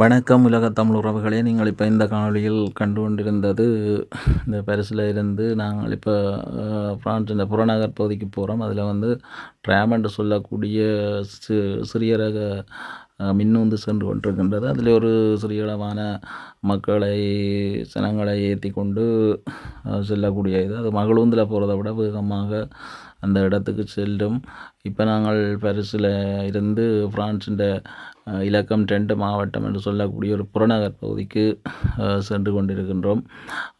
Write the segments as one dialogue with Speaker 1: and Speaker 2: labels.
Speaker 1: வணக்கம் உலகத் தமிழ் உறவுகளே! நீங்கள் இப்போ இந்த காணொளியில் கண்டு கொண்டிருந்தது இந்த பாரிஸில் இருந்து நாங்கள் இப்போ பிரான்ஸ் இந்த புறநகர் பகுதிக்கு போகிறோம். அதில் வந்து ட்ராம் என்று சொல்லக்கூடிய சிறிய ரக மின்னுந்து சென்று கொண்டிருக்கின்றது. அதில் ஒரு சிறிய அளவான ஜனங்களை ஏற்றி கொண்டு செல்லக்கூடிய இது. அது மகிழுந்தில் போகிறத விட வேகமாக அந்த இடத்துக்கு செல்லும். இப்போ நாங்கள் பாரிஸில் இருந்து பிரான்ஸின் இலக்கம் 2 மாவட்டம் என்று சொல்லக்கூடிய ஒரு புறநகர் பகுதிக்கு சென்று கொண்டிருக்கின்றோம்.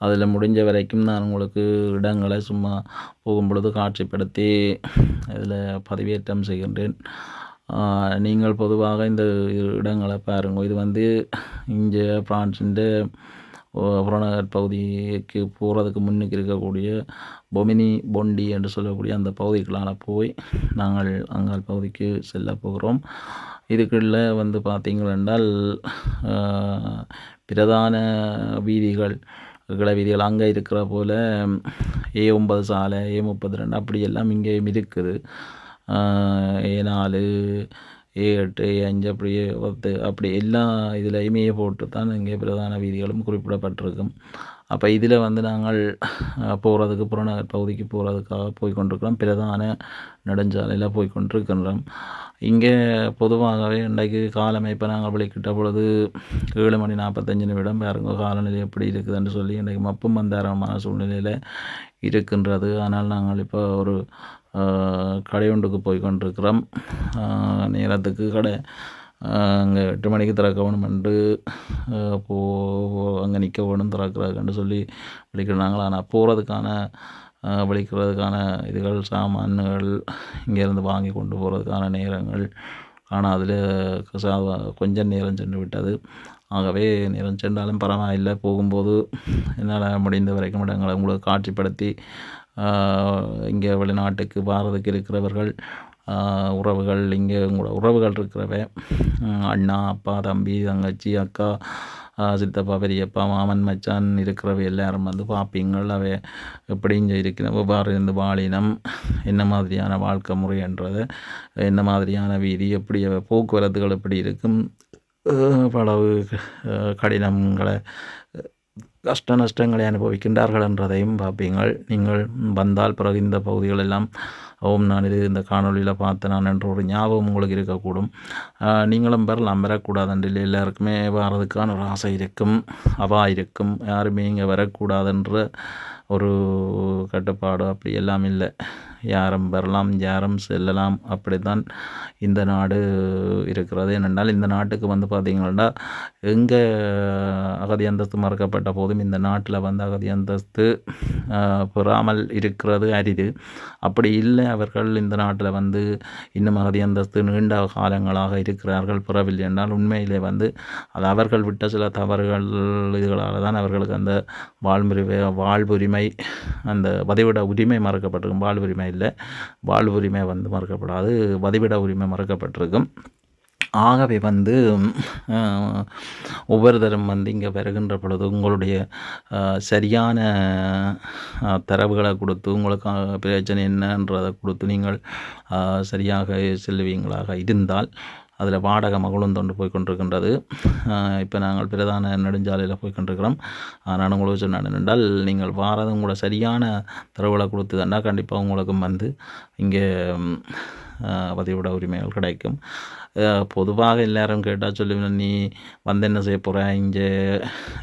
Speaker 1: அதில் முடிஞ்ச வரைக்கும் நான் உங்களுக்கு இடங்களை சும்மா போகும் பொழுது காட்சிப்படுத்தி இதில் பதிவேற்றம் செய்கின்றேன். நீங்கள் பொதுவாக இந்த இடங்களை பாருங்கள். இது வந்து இங்கே பிரான்ஸின் புறநகர் பகுதிக்கு போகிறதுக்கு முன்னுக்கு இருக்கக்கூடிய பொமினி பொண்டி என்று சொல்லக்கூடிய அந்த பகுதிகளால் போய் நாங்கள் அங்கால் பகுதிக்கு செல்ல போகிறோம். இதுக்குள்ள வந்து பார்த்தீங்களென்றால் பிரதான வீதிகள் வீதிகள் அங்கே இருக்கிற போல் A9 சாலை, A32 அப்படியெல்லாம் இங்கேயும் இருக்குது. A4, A8, A5 அப்படி A10 அப்படி எல்லா இதுலையுமே போட்டு தான் இங்கே பிரதான வீதிகளும் குறிப்பிடப்பட்டிருக்கும். அப்போ இதில் வந்து நாங்கள் போகிறதுக்கு புறநகர் பகுதிக்கு போகிறதுக்காக போய்கொண்டிருக்கிறோம். பிரதான நெடுஞ்சாலையில் போய்கொண்டிருக்கின்றோம். இங்கே பொதுவாகவே இன்றைக்கு காலமே இப்போ நாங்கள் வெளிக்கிட்ட பொழுது 7:45 பாருங்க காலநிலை எப்படி இருக்குதுன்னு சொல்லி இன்றைக்கு மப்பும் மந்தாரமான சூழ்நிலையில் இருக்கின்றது. ஆனால் நாங்கள் இப்போ ஒரு கடை ஒன்றுக்கு போய்கொண்டிருக்கிறோம். நேரத்துக்கு கடை அங்கே 8 மணிக்கு திறக்கணும் என்று அங்கே நிற்க வேணும் திறக்கிறதுன்னு சொல்லி விളിக்கிறாங்களா. ஆனால் போகிறதுக்கான விളിக்கிறதுக்கான இதுகள் சாமான்கள் இங்கேருந்து வாங்கி கொண்டு போகிறதுக்கான நேரங்கள் ஆனால் அதில் கொஞ்சம் நேரம் சென்று விட்டது. ஆகவே நேரம் சென்றாலும் பரவாயில்லை. போகும்போது என்னால் முடிந்த வரைக்கும் இடங்களை உங்களுக்கு காட்சிப்படுத்தி இங்கே வெளிநாட்டுக்கு வாரதுக்கு இருக்கிறவர்கள் உறவுகள் இங்கே உங்களோட உறவுகள் இருக்கிறவ அண்ணா, அப்பா, தம்பி, தங்கச்சி, அக்கா, சித்தப்பா, பெரியப்பா, மாமன், மச்சான் இருக்கிறவ எல்லாரும் வந்து பார்ப்பீங்கள். அவை எப்படி இங்கே இருக்கிற எவ்வாறு இருந்து வாழினம், என்ன மாதிரியான வாழ்க்கை முறைன்றது, என்ன மாதிரியான வீதி, எப்படி போக்குவரத்துகள் எப்படி இருக்கும், பலவு கடினங்களை கஷ்ட நஷ்டங்களை அனுபவிக்கின்றார்கள் என்றதையும் பார்ப்பீங்கள். நீங்கள் வந்தால் பிறகு இந்த பகுதிகள் எல்லாம் நான் இது இந்த காணொலியில் பார்த்தேன் என்ற ஒரு ஞாபகம் உங்களுக்கு இருக்கக்கூடும். நீங்களும் வரக்கூடாது இல்லை, எல்லாருக்குமே வர்றதுக்கான ஒரு ஆசை இருக்கும், இருக்கும். யாருமே இங்கே வரக்கூடாதுன்ற ஒரு கட்டுப்பாடு அப்படி எல்லாம் இல்லை. யாரும் வரலாம், யாரும் செல்லலாம். அப்படித்தான் இந்த நாடு இருக்கிறது. ஏனென்றால் இந்த நாட்டுக்கு வந்து பார்த்தீங்கன்னா எங்கே அகதி அந்தஸ்து மறுக்கப்பட்ட போதும் இந்த நாட்டில் வந்து அகதி அந்தஸ்து பெறாமல் இருக்கிறது அரிது. அப்படி இல்லை, அவர்கள் இந்த நாட்டில் வந்து இன்னும் அகதி அந்தஸ்து நீண்ட காலங்களாக இருக்கிறார்கள் பெறவில்லை என்றால் உண்மையிலே வந்து அது அவர்கள் விட்ட சில தவறுகள் இதுகளால் தான் அவர்களுக்கு அந்த வாழ்வுரிமை அந்த வதிவிட உரிமை மறுக்கப்பட்டிருக்கும். வாழ்வுரிமை இல்லை, வாழ்வுரிமை வந்து மறுக்கப்படாது, வதிவிட உரிமை மறுக்கப்பட்டிருக்கும். ஆகவே வந்து ஒவ்வொருத்தரும் வந்து இங்கே வருகின்ற பொழுது உங்களுடைய சரியான தரவுகளை கொடுத்து உங்களுக்கு பிரச்சனை என்னன்றதை கொடுத்து நீங்கள் சரியாக செல்வீங்களாக இருந்தால் அதில் வாடகை மகளுந்தொண்டு போய் கொண்டிருக்கின்றது. இப்போ நாங்கள் பிரதான நெடுஞ்சாலையில் போய் கொண்டிருக்கிறோம். நான் உங்களுக்கு சொன்னேன் என்றால் நீங்கள் வாரது உங்களோட சரியான தரவுகளை கொடுத்து தாண்டா கண்டிப்பாக உங்களுக்கும் வந்து இங்கே பதிவிட உரிமைகள் கிடைக்கும். பொதுவாக எல்லாரும் கேட்டால் சொல்லுவேன், நீ வந்து என்ன செய்ய போகிற, இங்கே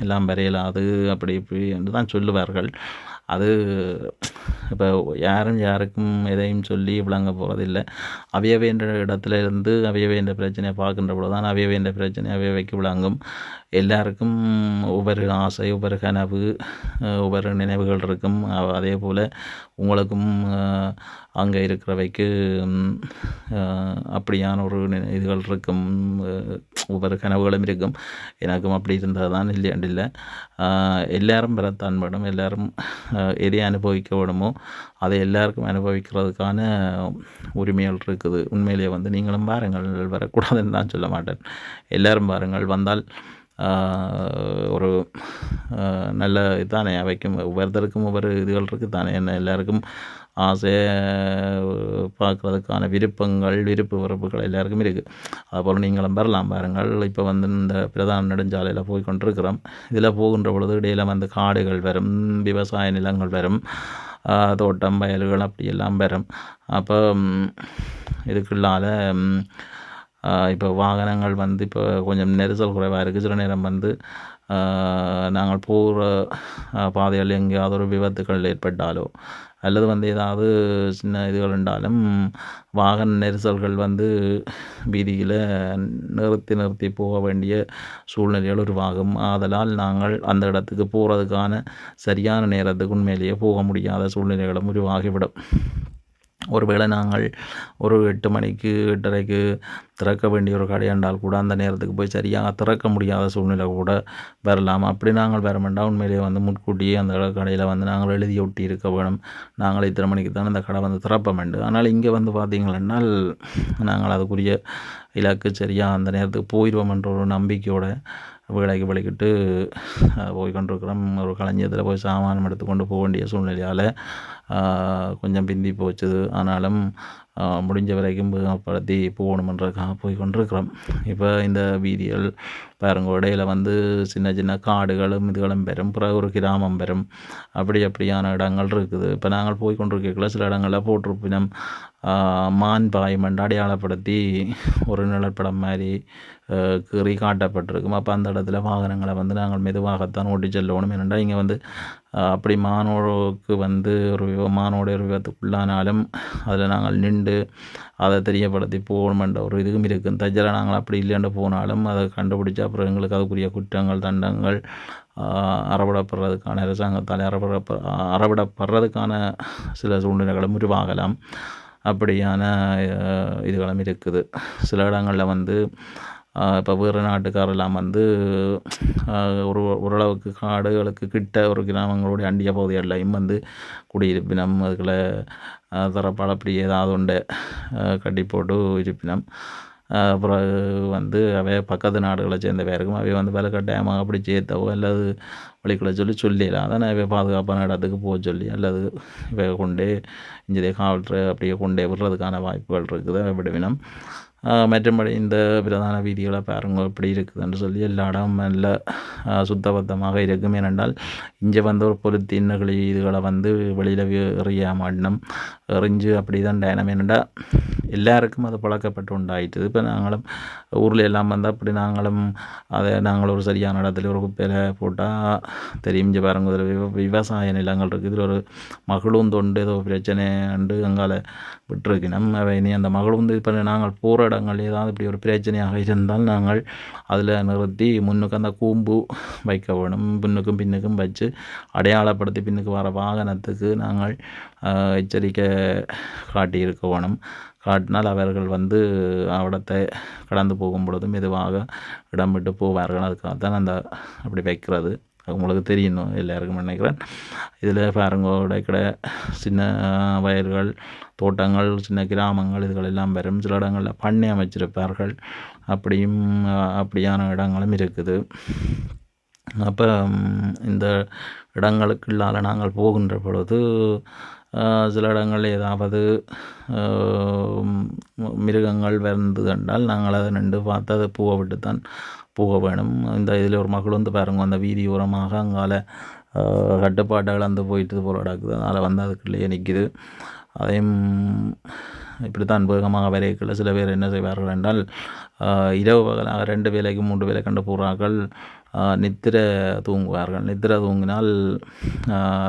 Speaker 1: எல்லாம் வரையலாது அப்படி இப்படி என்று தான் சொல்லுவார்கள். அது இப்போ யாருக்கும் எதையும் சொல்லி விளங்க போகிறதில்லை. அவையவேன்ற இடத்துல இருந்து அவையவேன்ற பிரச்சனையை பார்க்கின்ற பொழுது தான் அவையவேன்ற பிரச்சனை அவையவைக்கு விளங்கும். எல்லாருக்கும் ஒவ்வொரு ஆசை, ஒவ்வொரு கனவு, ஒவ்வொரு நினைவுகள் இருக்கும். அதே போல் உங்களுக்கும் அங்கே இருக்கிறவைக்கு அப்படியான ஒரு இதுகள் இருக்கும், ஒவ்வொரு கனவுகளும் இருக்கும். எனக்கும் அப்படி இருந்தது தான் இல்லை. எல்லாரும் பெறத்தான் வேணும். எல்லாரும் எதை அனுபவிக்க வேணுமோ அதை எல்லாருக்கும் அனுபவிக்கிறதுக்கான உரிமைகள் இருக்குது. உண்மையிலேயே வந்து நீங்களும் பாருங்கள், வரக்கூடாதுன்னு நான் சொல்ல மாட்டேன். எல்லாரும் பாருங்கள், வந்தால் ஒரு நல்ல இதுதானே. அவைக்கும் ஒவ்வொருத்தருக்கும் ஒவ்வொரு இதுகள் இருக்குது தானே. என்ன எல்லாருக்கும் ஆசை பார்க்குறதுக்கான விருப்பு வெறுப்புகள் எல்லாருக்கும் இருக்குது. அதுபோல் நீங்களும் வரலாம் பாருங்கள். இப்போ வந்து இந்த பிரதான நெடுஞ்சாலையில் போய் கொண்டிருக்கிறோம். இதில் போகின்ற பொழுது இடையில் வந்து காடுகள் வரும், விவசாய நிலங்கள் வரும், தோட்டம் வயல்கள் அப்படியெல்லாம் வரும். அப்போ இதுக்குள்ளால் இப்போ வாகனங்கள் வந்து இப்போ கொஞ்சம் நெரிசல் குறைவாக இருக்குது. சில நேரம் வந்து நாங்கள் போகிற பாதைகள் எங்கேயாவது ஒரு விபத்துகள் ஏற்பட்டாலோ அல்லது வந்து ஏதாவது சின்ன இதுகள் இருந்தாலும் வாகன நெரிசல்கள் வந்து வீதியில் நிறுத்தி போக வேண்டிய சூழ்நிலைகள் உருவாகும். ஆதலால் நாங்கள் அந்த இடத்துக்கு போகிறதுக்கான சரியான நேரத்துக்கு உண்மையிலேயே போக முடியாத சூழ்நிலைகளும் உருவாகிவிடும். ஒருவேளை நாங்கள் ஒரு 8 மணிக்கு 8:30க்கு திறக்க வேண்டிய ஒரு கடை என்றால் கூட அந்த நேரத்துக்கு போய் சரியாக திறக்க முடியாத சூழ்நிலை கூட வரலாம். அப்படி நாங்கள் வரமெண்டா உண்மையிலேயே வந்து முன்கூட்டியே அந்த கடையில் வந்து நாங்கள் எழுதி ஒட்டி இருக்க வேணும், நாங்கள் இத்தனை மணிக்கு தான் அந்த கடை வந்து திறப்பமெண்டு. ஆனால் இங்கே வந்து பார்த்தீங்களென்றால் நாங்கள் அதுக்குரிய இலக்கு சரியாக அந்த நேரத்துக்கு போயிடுவோம் என்ற ஒரு நம்பிக்கையோட வேலைக்கு வலிக்கிட்டு போய் கொண்டிருக்கிறோம். ஒரு களஞ்சியத்தில் போய் சாமானம் எடுத்துக்கொண்டு போக வேண்டிய சூழ்நிலையால் கொஞ்சம் பிந்தி போச்சுது. ஆனாலும் முடிஞ்ச வரைக்கும் படுத்தி போகணுமன்றதுக்காக போய் கொண்டிருக்கிறோம். இப்போ இந்த வீதிகள் பாருங்க, இடையில வந்து சின்ன சின்ன காடுகளும் இதுகளும் பெறும், பிறகு ஒரு கிராமம் பெறும், அப்படியான இடங்கள் இருக்குது. இப்போ நாங்கள் போய் கொண்டிருக்கல சில இடங்களில் போட்டிருப்பினம் மான் பாய்மண்டு அடையாளப்படுத்தி ஒரு நிழற்படம் மாதிரி கீறி காட்டப்பட்டிருக்கும். அப்போ அந்த இடத்துல வாகனங்களை வந்து நாங்கள் மெதுவாகத்தான் ஓட்டி செல்லணும். ஏனென்றால் இங்கே வந்து அப்படி மானோருக்கு வந்து மானோட ஒரு விபத்துக்குள்ளானாலும் அதில் நாங்கள் நின்று அதை தெரியப்படுத்தி போகணுமென்ற ஒரு இதுவும் இருக்கும். தஜ்ஜில் நாங்கள் அப்படி இல்லைன்னு போனாலும் அதை கண்டுபிடிச்சா அப்புறம் எங்களுக்கு அதுக்குரிய குற்றங்கள் தண்டங்கள் அறவிடப்படுறதுக்கான அரசாங்கத்தால் அறவிடப்படுறதுக்கான சில சூழ்நிலைகளும் உருவாகலாம். அப்படியான இதுகளும் இருக்குது. சில இடங்களில் வந்து இப்போ வேறு நாட்டுக்காரெல்லாம் வந்து ஓரளவுக்கு காடுகளுக்கு கிட்ட ஒரு கிராமங்களுடைய அண்டிய பகுதிகளையும் வந்து குடியிருப்பினம் அதுக்குள்ள தரப்பால் அப்படி ஏதாவது ஒன்று கட்டி போட்டு இருப்பினம். அப்புறம் வந்து அவை பக்கத்து நாடுகளை சேர்ந்தவை இருக்கும். அவை வந்து விலை கட்டாயமாக அப்படி சேர்த்தவோ அல்லது வழிக்குள்ள சொல்லிடலாம். அதான் அவை பாதுகாப்பான இடத்துக்கு போக சொல்லி அல்லது இவை கொண்டே இங்கே காவல்துறை அப்படியே கொண்டே விடுறதுக்கான வாய்ப்புகள் இருக்குது விடுவினம். மற்றபடி இந்த பிரதான வீதிகளை பாருங்க எப்படி இருக்குதுன்னு சொல்லி எல்லா இடம் நல்ல சுத்தபத்தமாக இருக்கும். ஏனென்றால் இங்கே வந்து ஒரு பொருத்தின் இதுகளை வந்து வெளியில் எறிய மாட்டணும், எறிஞ்சு அப்படி தான் டயனம். ஏனென்றால் எல்லாருக்கும் அது பழக்கப்பட்டு உண்டாயிட்டுது. இப்போ நாங்களும் ஊரில் எல்லாம் வந்து அப்படி நாங்களும் நாங்கள் ஒரு சரியான இடத்துல ஒரு குப்பையில் போட்டால் தெரியும். இங்கே பாருங்க, இதில் விவசாய நிலங்கள் இருக்குது, இதில் ஒரு மகளும் தொண்டு ஏதோ பிரச்சனை அண்டு அங்கால விட்டுருக்கணும். அவை இனி அந்த மகளும் இப்போ நாங்கள் போகிற இடங்கள் ஏதாவது இப்படி ஒரு பிரச்சனையாக இருந்தால் நாங்கள் அதில் நிறுத்தி முன்னுக்கு அந்த கூம்பு வைக்க வேணும். பின்னுக்கும் பின்னுக்கும் வச்சு அடையாளப்படுத்தி பின்னுக்கு வர வாகனத்துக்கு நாங்கள் எச்சரிக்கை காட்டியிருக்க வேணும். காட்டினால் அவர்கள் வந்து அவடத்தை கடந்து போகும் பொழுது மெதுவாக இடம் விட்டு போவார்கள். அதுக்காகத்தான் அந்த அப்படி வைக்கிறது. உங்களுக்கு தெரியணும் எல்லாருக்கும் நினைக்கிறேன். இதில் பாருங்க, கடை சின்ன வயல்கள், தோட்டங்கள், சின்ன கிராமங்கள் இதுகளெல்லாம் வரும். சில இடங்களில் பண்ணை அமைச்சிருப்பார்கள். அப்படியான இடங்களும் இருக்குது. அப்போ இந்த இடங்களுக்குள்ளால் நாங்கள் போகின்ற பொழுது சில இடங்களில் ஏதாவது மிருகங்கள் வந்து கண்டால் நாங்கள் அதை நின்று பார்த்து அதை பூவை விட்டு தான் போக வேணும். இந்த இதில் ஒரு மகள் வந்து பாருங்க, அந்த வீதி ஓரமாக அங்கால கட்டுப்பாடுகள் அந்த போயிட்டு போல நடக்குது. அதனால் வந்து அதுக்குள்ளேயே நிற்கிது. அதையும் இப்படித்தான் வேகமாக வரைக்குள்ள சில பேர் என்ன செய்வார்கள் என்றால் இரவு பகலாக 2 வேலைக்கு 3 வேலை கண்டு போகிறார்கள், நித்திரை தூங்குவார்கள். நித்திரை தூங்கினால்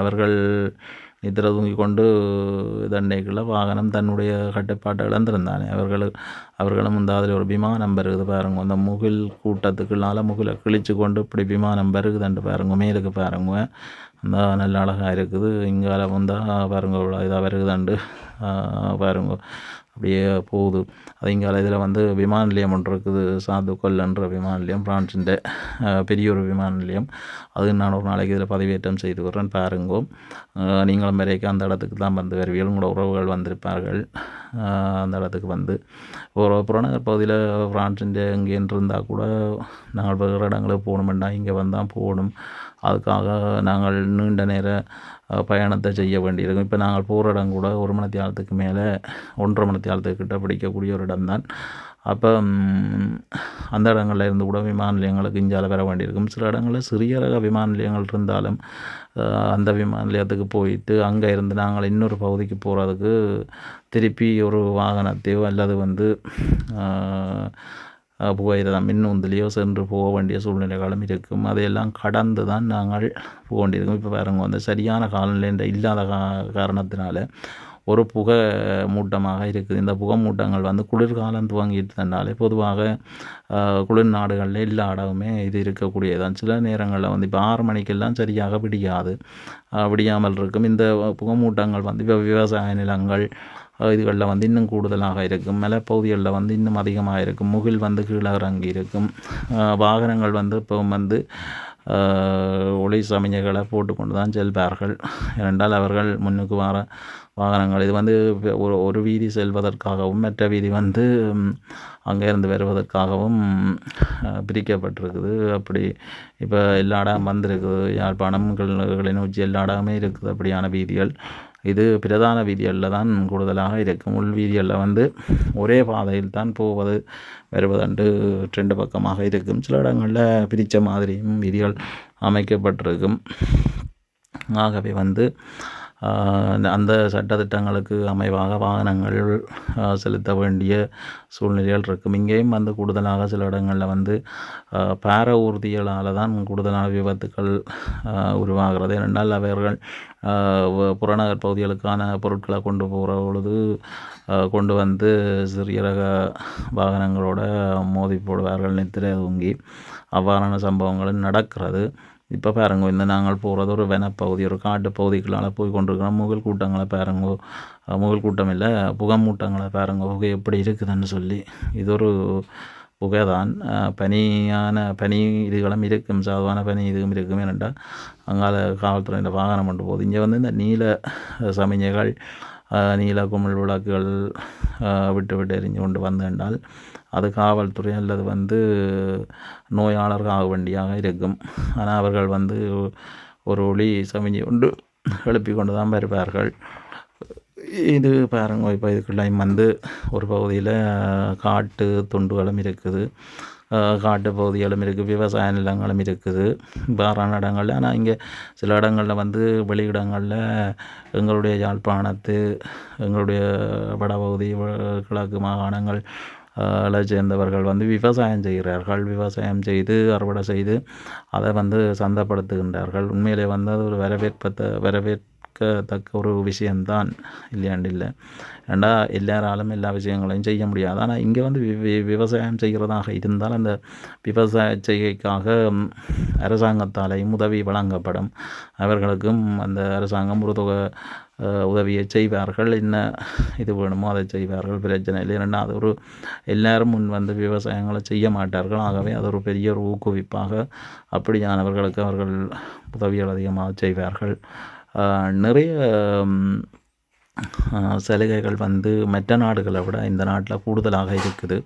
Speaker 1: அவர்கள் நித்திரை தூங்கி கொண்டு தண்டைக்குள்ள வாகனம் தன்னுடைய கட்டுப்பாட்டை இழந்திருந்தானே அவர்களும் இந்த அதில் ஒரு விமானம் பெருகுது பாருங்க. அந்த முகில் கூட்டத்துக்குள்ளால முகிலை கிழிச்சு கொண்டு இப்படி விமானம் பெருகுதுன்ட்டு பாருங்க. மேலுக்கு பாருங்க, அந்த நல்ல அழகாக இருக்குது. இங்கால வந்தால் பாருங்க இதாக வருகுதாண்டு பாருங்க. அப்படியே போகுது. அது இங்கே இதில் வந்து விமான நிலையம் ஒன்று இருக்குது, சாதுகொல்ன்ற விமான நிலையம், பிரான்ஸின் பெரிய ஒரு விமான நிலையம். அது நான் ஒரு நாளைக்கு இதில் பதிவேற்றம் செய்து விடுறேன், பாருங்கோ. நீங்களும் வரைக்கும் அந்த இடத்துக்கு தான் வந்து வருவீர்கள், உங்களோட உறவுகள் வந்திருப்பார்கள். அந்த இடத்துக்கு வந்து ஒரு புறநகர் பகுதியில் பிரான்ஸின் எங்கேன்னு இருந்தால் கூட நாங்கள் வேறு இடங்களுக்கு போகணுமெண்டா இங்கே வந்தால் போகணும். அதுக்காக நாங்கள் நீண்ட நேர பயணத்தை செய்ய வேண்டியிருக்கும். இப்போ நாங்கள் போகிற இடம் கூட 1 மணி நேரத்துக்கு மேலே 1.5 மணி நேரத்துக்கிட்ட பிடிக்கக்கூடிய ஒரு இடம்தான். அப்போ அந்த இடங்களில் இருந்து கூட விமான நிலையங்களுக்கு இந்தியாவில் வர வேண்டியிருக்கும். சில இடங்களில் சிறிய ரக விமான நிலையங்கள் இருந்தாலும் அந்த விமான நிலையத்துக்கு போயிட்டு அங்கே இருந்து நாங்கள் இன்னொரு பகுதிக்கு போகிறதுக்கு திருப்பி ஒரு வாகனத்தையோ அல்லது வந்து புகையிரதம் மின்னுந்திலையோ சென்று போக வேண்டிய சூழ்நிலைகளும் இருக்கும். அதையெல்லாம் கடந்து தான் நாங்கள் போக வேண்டியிருக்கும். இப்போ பாருங்க, அந்த சரியான காலநிலை இல்லாத காரணத்தினால ஒரு புகை மூட்டமாக இருக்குது. இந்த புகை மூட்டங்கள் வந்து குளிர்காலம் துவங்கிட்டதுனாலே பொதுவாக குளிர் நாடுகளில் எல்லா இடமுமே இது இருக்கக்கூடியதான். சில நேரங்களில் வந்து இப்போ 6 மணிக்கெல்லாம் சரியாக விடியாமல் இருக்கும். இந்த புகை மூட்டங்கள் வந்து இப்போ விவசாய நிலங்கள் இதுகளில் வந்து இன்னும் கூடுதலாக இருக்கும். மலைப்பகுதிகளில் வந்து இன்னும் அதிகமாக இருக்கும். முகில் வந்து கீழே இறங்கி இருக்கும். வாகனங்கள் வந்து இப்போ வந்து ஒளி சமிஞ்சைகளை போட்டுக்கொண்டு தான் செல்வார்கள். ஏனென்றால் அவர்கள் முன்னுக்கு வர வாகனங்கள் இது வந்து ஒரு வீதி செல்வதற்காகவும் மற்ற வீதி வந்து அங்கேருந்து வருவதற்காகவும் பிரிக்கப்பட்டிருக்குது. அப்படி இப்போ எல்லா இடம் வந்திருக்குது. யாழ்ப்பாணம் கிளிநொச்சி எல்லா இடமே இருக்குது அப்படியான வீதிகள். இது பிரதான வீதிகளில் தான் கூடுதலாக இருக்கும். உள் வீதிகளில் வந்து ஒரே பாதையில் தான் போவது வருவதண்டு 2 பக்கமாக இருக்கும். சில இடங்களில் பிரித்த மாதிரியும் வீதிகள் அமைக்கப்பட்டிருக்கும். ஆகவே வந்து அந்த சட்டத்திட்டங்களுக்கு அமைவாக வாகனங்கள் செலுத்த வேண்டிய சூழ்நிலைகள் இருக்கும். இங்கேயும் வந்து கூடுதலாக சில இடங்களில் வந்து பார ஊர்திகளால் தான் கூடுதலான விபத்துக்கள் உருவாகிறது. ஏனென்றால் அவர்கள் புறநகர் பகுதிகளுக்கான பொருட்களை கொண்டு போகிற பொழுது கொண்டு வந்து சிறிய ரக வாகனங்களோட மோதி போடுவார்கள் நித்திரை தூங்கி. அவ்வாறான சம்பவங்களும் நடக்கிறது. இப்போ பாருங்க, இந்த நாங்கள் போகிறது ஒரு வனப்பகுதி, ஒரு காட்டு பகுதிகளால் போய் கொண்டிருக்கிறோம். முகல் கூட்டங்களை பாருங்கோ, முகல் கூட்டம் இல்லை, புகை பாருங்க, புகை எப்படி இருக்குதுன்னு சொல்லி. இது ஒரு புகை தான். பனி இதுகளும் இருக்கும், சாதாரண பனி இதுவும் இருக்கும். ஏனென்றால் அங்கால காவல்துறையில் வாகனம் கொண்டு போகுது. இங்கே வந்து இந்த நீல சமிஞ்சைகள், நீல குமிழ் விளக்குகள் விட்டு எரிஞ்சு கொண்டு வந்தால் அது காவல்துறை அல்லது வந்து நோயாளர்கள் ஆக வேண்டியாக இருக்கும். ஆனால் அவர்கள் வந்து ஒரு ஒளி சமிஞ்சை கொண்டு எழுப்பி கொண்டு தான் வருவார்கள். இது பாருங்க, இப்போ இதுக்குள்ளையும் வந்து ஒரு பகுதியில் காட்டு துண்டுகளும் இருக்குது, காட்டு பகுதிகளும் இருக்குது, விவசாய நிலங்களும் இருக்குது வேறான இடங்களில். ஆனால் இங்கே சில இடங்களில் வந்து வெளியிடங்களில் எங்களுடைய யாழ்ப்பாணத்து எங்களுடைய வடபகுதி கிழக்கு மாகாணங்கள் சேர்ந்தவர்கள் வந்து விவசாயம் செய்கிறார்கள். விவசாயம் செய்து அறுவடை செய்து அதை வந்து சந்தைப்படுத்துகின்றார்கள். உண்மையிலே வந்து அது ஒரு வரவேற்கத்தக்க ஒரு விஷயம்தான், இல்லை. ஏண்டா எல்லாராலும் எல்லா விஷயங்களையும் செய்ய முடியாது. ஆனால் இங்கே வந்து விவசாயம் செய்கிறதாக இருந்தால் அந்த விவசாய செய்கைக்காக அரசாங்கத்தாலேயும் உதவி வழங்கப்படும். அவர்களுக்கும் அந்த அரசாங்கம் ஒரு தொகை உதவியை செய்வார்கள். என்ன இது வேணுமோ அதை செய்வார்கள், பிரச்சனை இல்லை. ஏன்னா அது ஒரு எல்லாரும் முன் வந்து விவசாயங்களை செய்ய மாட்டார்கள். ஆகவே அது ஒரு பெரிய ஒரு ஊக்குவிப்பாக அப்படியானவர்களுக்கு அவர்கள் உதவிகள் அதிகமாக செய்வார்கள். நிறைய சலுகைகள் வந்து மற்ற நாடுகளை விட இந்த நாட்டில் கூடுதலாக இருக்குது.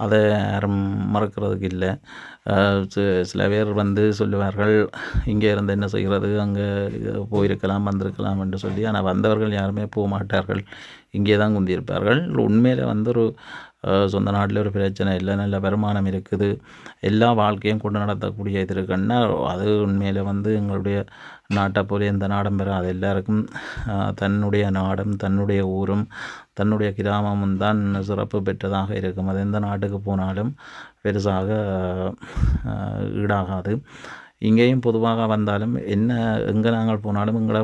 Speaker 1: அதை யாரும் மறக்கிறதுக்கு இல்லை. சில பேர் வந்து சொல்லுவார்கள், இங்கே இருந்து என்ன செய்கிறது, அங்கே போயிருக்கலாம் வந்திருக்கலாம் என்று சொல்லி. ஆனால் வந்தவர்கள் யாருமே போக மாட்டார்கள், இங்கே தான் குந்தியிருப்பார்கள். உண்மையில் வந்து ஒரு சொந்த நாட்டில் ஒரு பிரச்சனை இல்லை, நல்ல வருமானம் இருக்குது, எல்லா வாழ்க்கையும் கொண்டு நடத்தக்கூடிய இது இருக்குன்னா அது உண்மையில் வந்து எங்களுடைய நாட்டை போல எந்த நாடும் பெற. அது எல்லாருக்கும் தன்னுடைய நாடும் தன்னுடைய ஊரும் தன்னுடைய கிராமமும் தான் சிறப்பு பெற்றதாக இருக்கும். அது எந்த நாட்டுக்கு போனாலும் பெருசாக ஈடாகாது. இங்கேயும் பொதுவாக வந்தாலும் என்ன எங்கே நாங்கள் போனாலும் எங்களை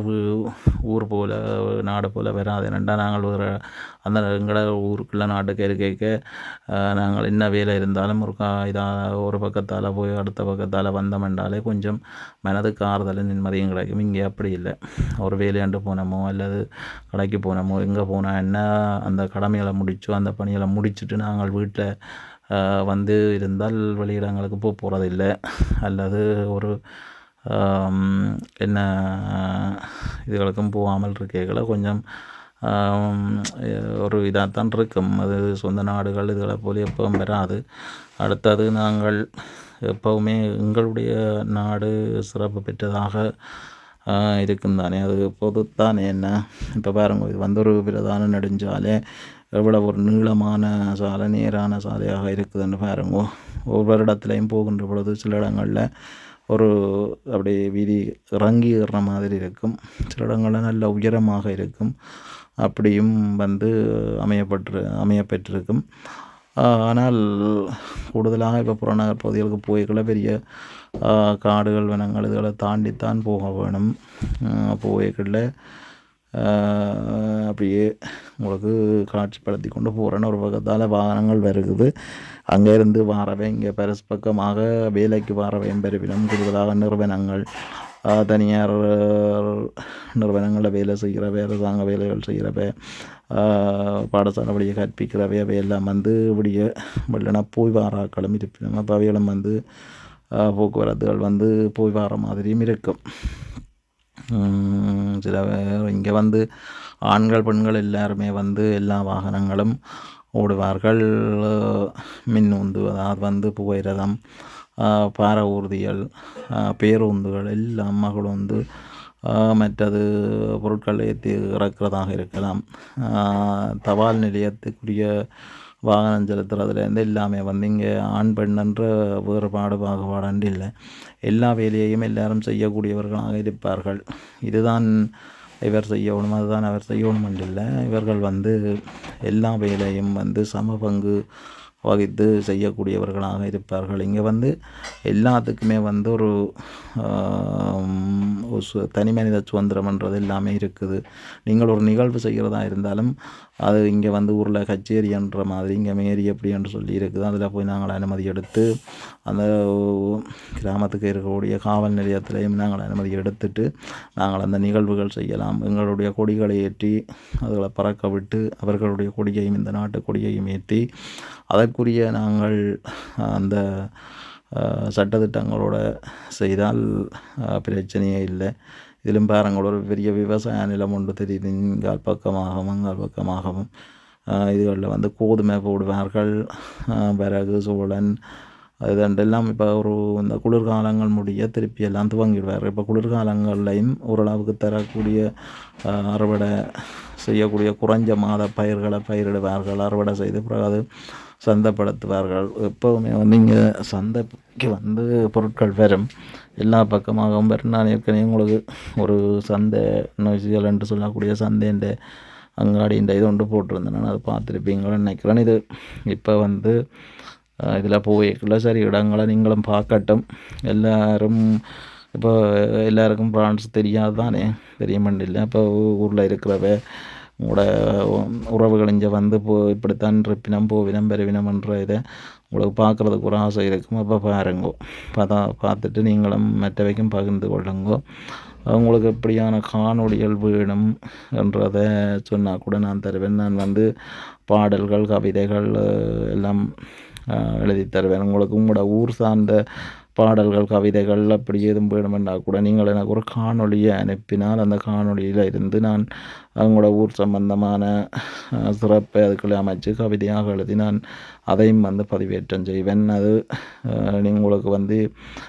Speaker 1: ஊர் போல் நாடு போல் வராது. ஏனெண்டா நாங்கள் ஒரு அந்த எங்களோட ஊருக்குள்ள நாட்டுக்கு இருக்க நாங்கள் என்ன வேலை இருந்தாலும் ஒரு பக்கத்தால் போய் அடுத்த பக்கத்தால் வந்தோம்னாலே கொஞ்சம் மனதுக்கு ஆறுதலும் நிம்மதியும் கிடைக்கும். இங்கே அப்படி இல்லை. ஒரு வேலையாண்டு போனோமோ அல்லது கடைக்கு போனோமோ எங்கே போனால் என்ன அந்த கடமைகளை முடிச்சோ அந்த பணிகளை முடிச்சுட்டு நாங்கள் வீட்டில் வந்து இருந்தால் வெளியிடங்களுக்கு போகிறதில்லை. அல்லது ஒரு என்ன இதுகளுக்கும் போகாமல் இருக்கைகளை கொஞ்சம் ஒரு இதாகத்தான் இருக்கும். அது சொந்த நாடுகள் இதுகளை போல் எப்பவும் வராது. அடுத்தது நாங்கள் எப்போவுமே எங்களுடைய நாடு சிறப்பு பெற்றதாக இருக்கும் தானே, அது பொதுத்தானே. என்ன இப்போ பாருங்க, இது வந்து ஒரு பிரதான நெடுஞ்சாலை எவ்வளோ ஒரு நீளமான சாலை, நேரான சாலையாக இருக்குதுன்னு பாருங்க. ஒவ்வொரு இடத்துலையும் போகின்ற பொழுது சில இடங்களில் ஒரு அப்படி வீதி இறங்கி ஏறுற மாதிரி இருக்கும், சில இடங்களில் நல்ல உயரமாக இருக்கும். அப்படியும் வந்து அமையப்பெற்றிருக்கும். ஆனால் கூடுதலாக இப்போ புறநகர் பகுதிகளுக்கு போய்களை பெரிய காடுகள் வனங்கள் இதுகளை தாண்டித்தான் போக வேணும். போய்களில் அப்படியே உங்களுக்கு காட்சிப்படுத்தி கொண்டு போகிறேன்னு ஒரு பக்கத்தால் வாகனங்கள் வருகுது. அங்கேருந்து வாரவை இங்கே பரஸ் பக்கமாக வேலைக்கு வாரவையும் பெருவினம் கூடுதலாக நிறுவனங்கள், தனியார் நிறுவனங்களில் வேலை செய்கிறவை, அரசாங்க வேலைகள் செய்கிறவை, பாடசாலை வழியை கற்பிக்கிறவை, அவையெல்லாம் வந்து இப்படிய வெள்ளனா போய் வாராக்களும் இருப்பினும் அப்போ அவைகளும் வந்து போக்குவரத்துகள் வந்து போய் வர மாதிரியும் இருக்கும். சில இங்கே வந்து ஆண்கள் பெண்கள் எல்லாருமே வந்து எல்லா வாகனங்களும் ஓடுவார்கள். மின் உந்து, அதாவது வந்து புகையிரதம், பார ஊர்திகள், பேருந்துகள் எல்லாம் மகள் வந்து மற்றது பொருட்கள் ஏற்றி இறக்கிறதாக இருக்கலாம். தபால் நிலையத்துக்குரிய வாகனம் செலுத்துறதுலேருந்து எல்லாமே வந்து இங்கே ஆண் பெண்ணென்ற வேறுபாடு பாகுபாடு இல்லை. எல்லா வேலையையும் எல்லாரும் செய்யக்கூடியவர்களாக இருப்பார்கள். இதுதான் இவர் செய்யணும் அதுதான் அவர் செய்யணும் இல்லை, இவர்கள் வந்து எல்லா வேலையும் வந்து சம பங்கு வகித்து செய்யக்கூடியவர்களாக இருப்பார்கள். இங்கே வந்து எல்லாத்துக்குமே வந்து ஒரு தனி மனித சுதந்திரம்ன்றது எல்லாமே இருக்குது. நீங்கள் ஒரு நிகழ்வு செய்கிறதா இருந்தாலும் அது இங்கே வந்து ஊரில் கச்சேரி என்ற மாதிரி இங்கே மேரி எப்படி என்று சொல்லி இருக்குது. அதில் போய் நாங்கள் அனுமதி எடுத்து அந்த கிராமத்துக்கு இருக்கக்கூடிய காவல் நிலையத்திலையும் நாங்கள் அனுமதி எடுத்துட்டு நாங்கள் அந்த நிகழ்வுகள் செய்யலாம். எங்களுடைய கொடிகளை ஏற்றி அதுகளை பறக்க விட்டு அவர்களுடைய கொடியையும் இந்த நாட்டு கொடியையும் ஏற்றி அதற்குரிய நாங்கள் அந்த சட்டத்திட்டங்களோடு செய்தால் பிரச்சனையே இல்லை. இதிலும் பாருங்கள், ஒரு பெரிய விவசாய நிலம் ஒன்று தெரியுது. இங்கால் பக்கமாகவும் அங்கால் பக்கமாகவும் இதுகளில் வந்து கோதுமை போடுவார்கள், விறகு, சோழன் இதெல்லாம். இப்போ ஒரு இந்த குளிர்காலங்கள் முடிய திருப்பி எல்லாம் துவங்கிடுவார்கள். இப்போ குளிர்காலங்கள்லையும் ஓரளவுக்கு தரக்கூடிய அறுவடை செய்யக்கூடிய குறைஞ்ச மாத பயிர்களை பயிரிடுவார்கள். அறுவடை செய்து பிறகு அது சந்தைப்படுத்துவார்கள். எப்போவுமே வந்து இங்கே சந்தைக்கு வந்து பொருட்கள் வரும் எல்லா பக்கமாகவும் வரும். நான் ஏற்கனவே உங்களுக்கு ஒரு சந்தை நொய்சியல் என்று சொல்லக்கூடிய சந்தைன்ற அங்காடின்ற இது ஒன்று போட்டிருந்தேன். நான் அதை பார்த்துருப்பீங்கன்னு நினைக்கிறேன். இது இப்போ வந்து இதில் போய்க்குள்ள சரி இடங்களை நீங்களும் பார்க்கட்டும். எல்லாரும் இப்போ எல்லாருக்கும் பிரான்ஸ் தெரியாது தானே, தெரிய மாட்டில்லை. இப்போ ஊரில் இருக்கிறவ உங்களோட உறவுகள் இங்கே வந்து இப்படித்தான் இருப்பினம் போவினம் பெருவினம்ன்ற இதை உங்களுக்கு பார்க்குறதுக்கு ஒரு ஆசை இருக்கும். அப்போ பாருங்கோ, பார்த்துட்டு நீங்களும் மற்றவைக்கும் பகிர்ந்து கொள்ளுங்கோ. உங்களுக்கு எப்படியான காணொளிகள் வேணும் என்றதை சொன்னால் கூட நான் தருவேன். நான் வந்து பாடல்கள், கவிதைகள் எல்லாம் எழுதி தருவேன். உங்களுக்கு உங்களோட ஊர் சார்ந்த பாடல்கள், கவிதைகள் அப்படி எதுவும் வேணுமென்றால் கூட நீங்கள் எனக்கு ஒரு காணொளியை அனுப்பினால் அந்த காணொளியில் இருந்து நான் அவங்களோட ஊர் சம்பந்தமான சிறப்பை அதுக்குள்ளே அமைச்சு கவிதையாக எழுதி நான் அதையும் வந்து பதிவேற்றம் செய்வேன். அது உங்களுக்கு வந்து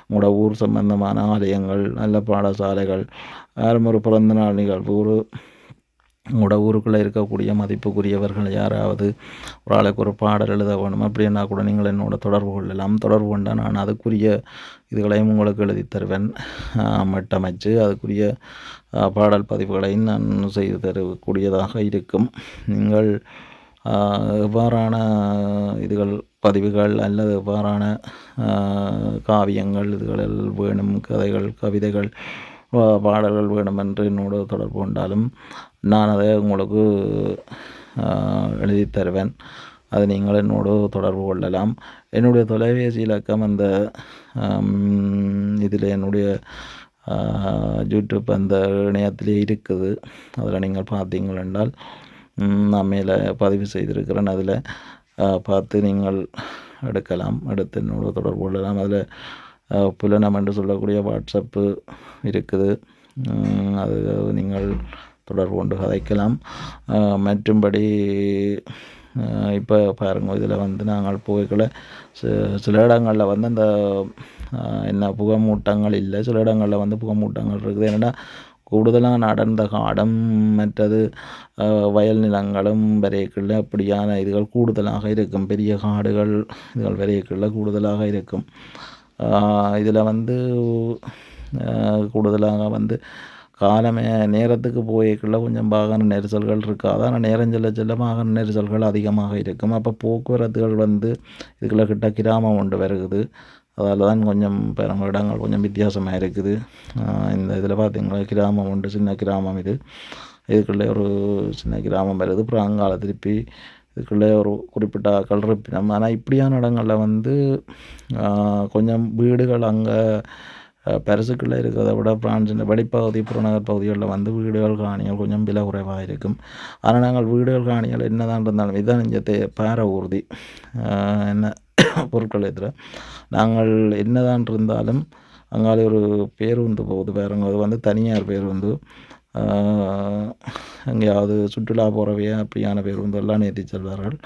Speaker 1: உங்களோட ஊர் சம்பந்தமான ஆலயங்கள், நல்ல பாடசாலைகள், யாரும் ஒரு பிறந்த நாள் நிகழ்வு, உங்களோட ஊருக்குள்ளே இருக்கக்கூடிய மதிப்புக்குரியவர்கள் யாராவது ஒரு ஆளுக்கு ஒரு பாடல் எழுத வேணும் அப்படின்னா கூட நீங்கள் என்னோட தொடர்பு கொள்ளலாம். தொடர்பு கொண்டால் நான் அதுக்குரிய இதுகளையும் உங்களுக்கு எழுதி தருவேன். மட்டமைச்சு அதுக்குரிய பாடல் பதிவுகளையும் நான் செய்து தரக்கூடியதாக இருக்கும். நீங்கள் எவ்வாறான இதுகள் பதிவுகள் அல்லது எவ்வாறான காவியங்கள் இதுகளில் வேணும், கதைகள், கவிதைகள், பாடல்கள் வேணும் என்று என்னோடு தொடர்பு கொண்டாலும் நான் அதை உங்களுக்கு எழுதி தருவேன். அது நீங்கள் என்னோடு தொடர்பு கொள்ளலாம். என்னுடைய தொலைபேசி இலக்கம் அந்த இதில் என்னுடைய யூடியூப் அந்த இணையத்திலே இருக்குது. அதில் நீங்கள் பார்த்தீங்கள் என்றால் நான் மேலே பதிவு செய்திருக்கிறேன். அதில் பார்த்து நீங்கள் எடுக்கலாம், எடுத்து என்னோட தொடர்பு கொள்ளலாம். அதில் புலனம் என்று சொல்லக்கூடிய வாட்ஸ்அப்பு இருக்குது. அது நீங்கள் தொடர்பு கொண்டு கதைக்கலாம். மற்றும்படி இப்போ பாருங்க, இதில் வந்து நாங்கள் புகைகளை சில இடங்களில் வந்து அந்த என்ன புகைமூட்டங்கள் இல்லை, சில இடங்களில் வந்து புகைமூட்டங்கள் இருக்குது. என்னென்னா கூடுதலாக நடந்த காடும் மற்றது வயல் நிலங்களும் வரைக்குள்ள அப்படியான இதுகள் கூடுதலாக இருக்கும். பெரிய காடுகள் இதுகள் வரைக்குள்ள கூடுதலாக இருக்கும். இதில் வந்து கூடுதலாக வந்து காலமே நேரத்துக்கு போய்க்குள்ள கொஞ்சம் வாகன நெரிசல்கள் இருக்காது. ஆனால் நேரம் செல்ல செல்ல வாகன நெரிசல்கள் அதிகமாக இருக்கும். அப்போ போக்குவரத்துகள் வந்து இதுக்குள்ள கிட்ட கிராமம் ஒன்று வருகுது. அதால் தான் கொஞ்சம் பெருங்க இடங்கள் கொஞ்சம் வித்தியாசமாக இருக்குது. இந்த இதில் பார்த்திங்களா கிராமம் உண்டு, சின்ன கிராமம் இது. இதுக்குள்ளே ஒரு சின்ன கிராமம் வருது. அப்புறம் அங்கால திருப்பி இதுக்குள்ளே ஒரு குறிப்பிட்ட ஆக்கள் இருப்பினம். ஆனால் இப்படியான இடங்களில் வந்து கொஞ்சம் வீடுகள் அங்கே பரிசுக்குள்ளே இருக்கிறத விட பிரான்சின் வெளிப்பகுதி புறநகர் பகுதிகளில் வந்து வீடுகள் காணிகள் கொஞ்சம் விலை குறைவாக இருக்கும். ஆனால் நாங்கள் வீடுகள் காணிகள் என்னதான் இருந்தாலும் இதுதான் இங்கே பார ஊர்தி என்ன பொருட்கள் ஏற்றுற நாங்கள் என்னதான் இருந்தாலும் அங்காலே ஒரு பேருந்து போகுது பாருங்க. அது வந்து தனியார் பேருந்து, எங்கேயாவது சுற்றுலா போகிறவையே அப்படியான பேருந்தெல்லாம் ஏற்றி செல்வார்கள்.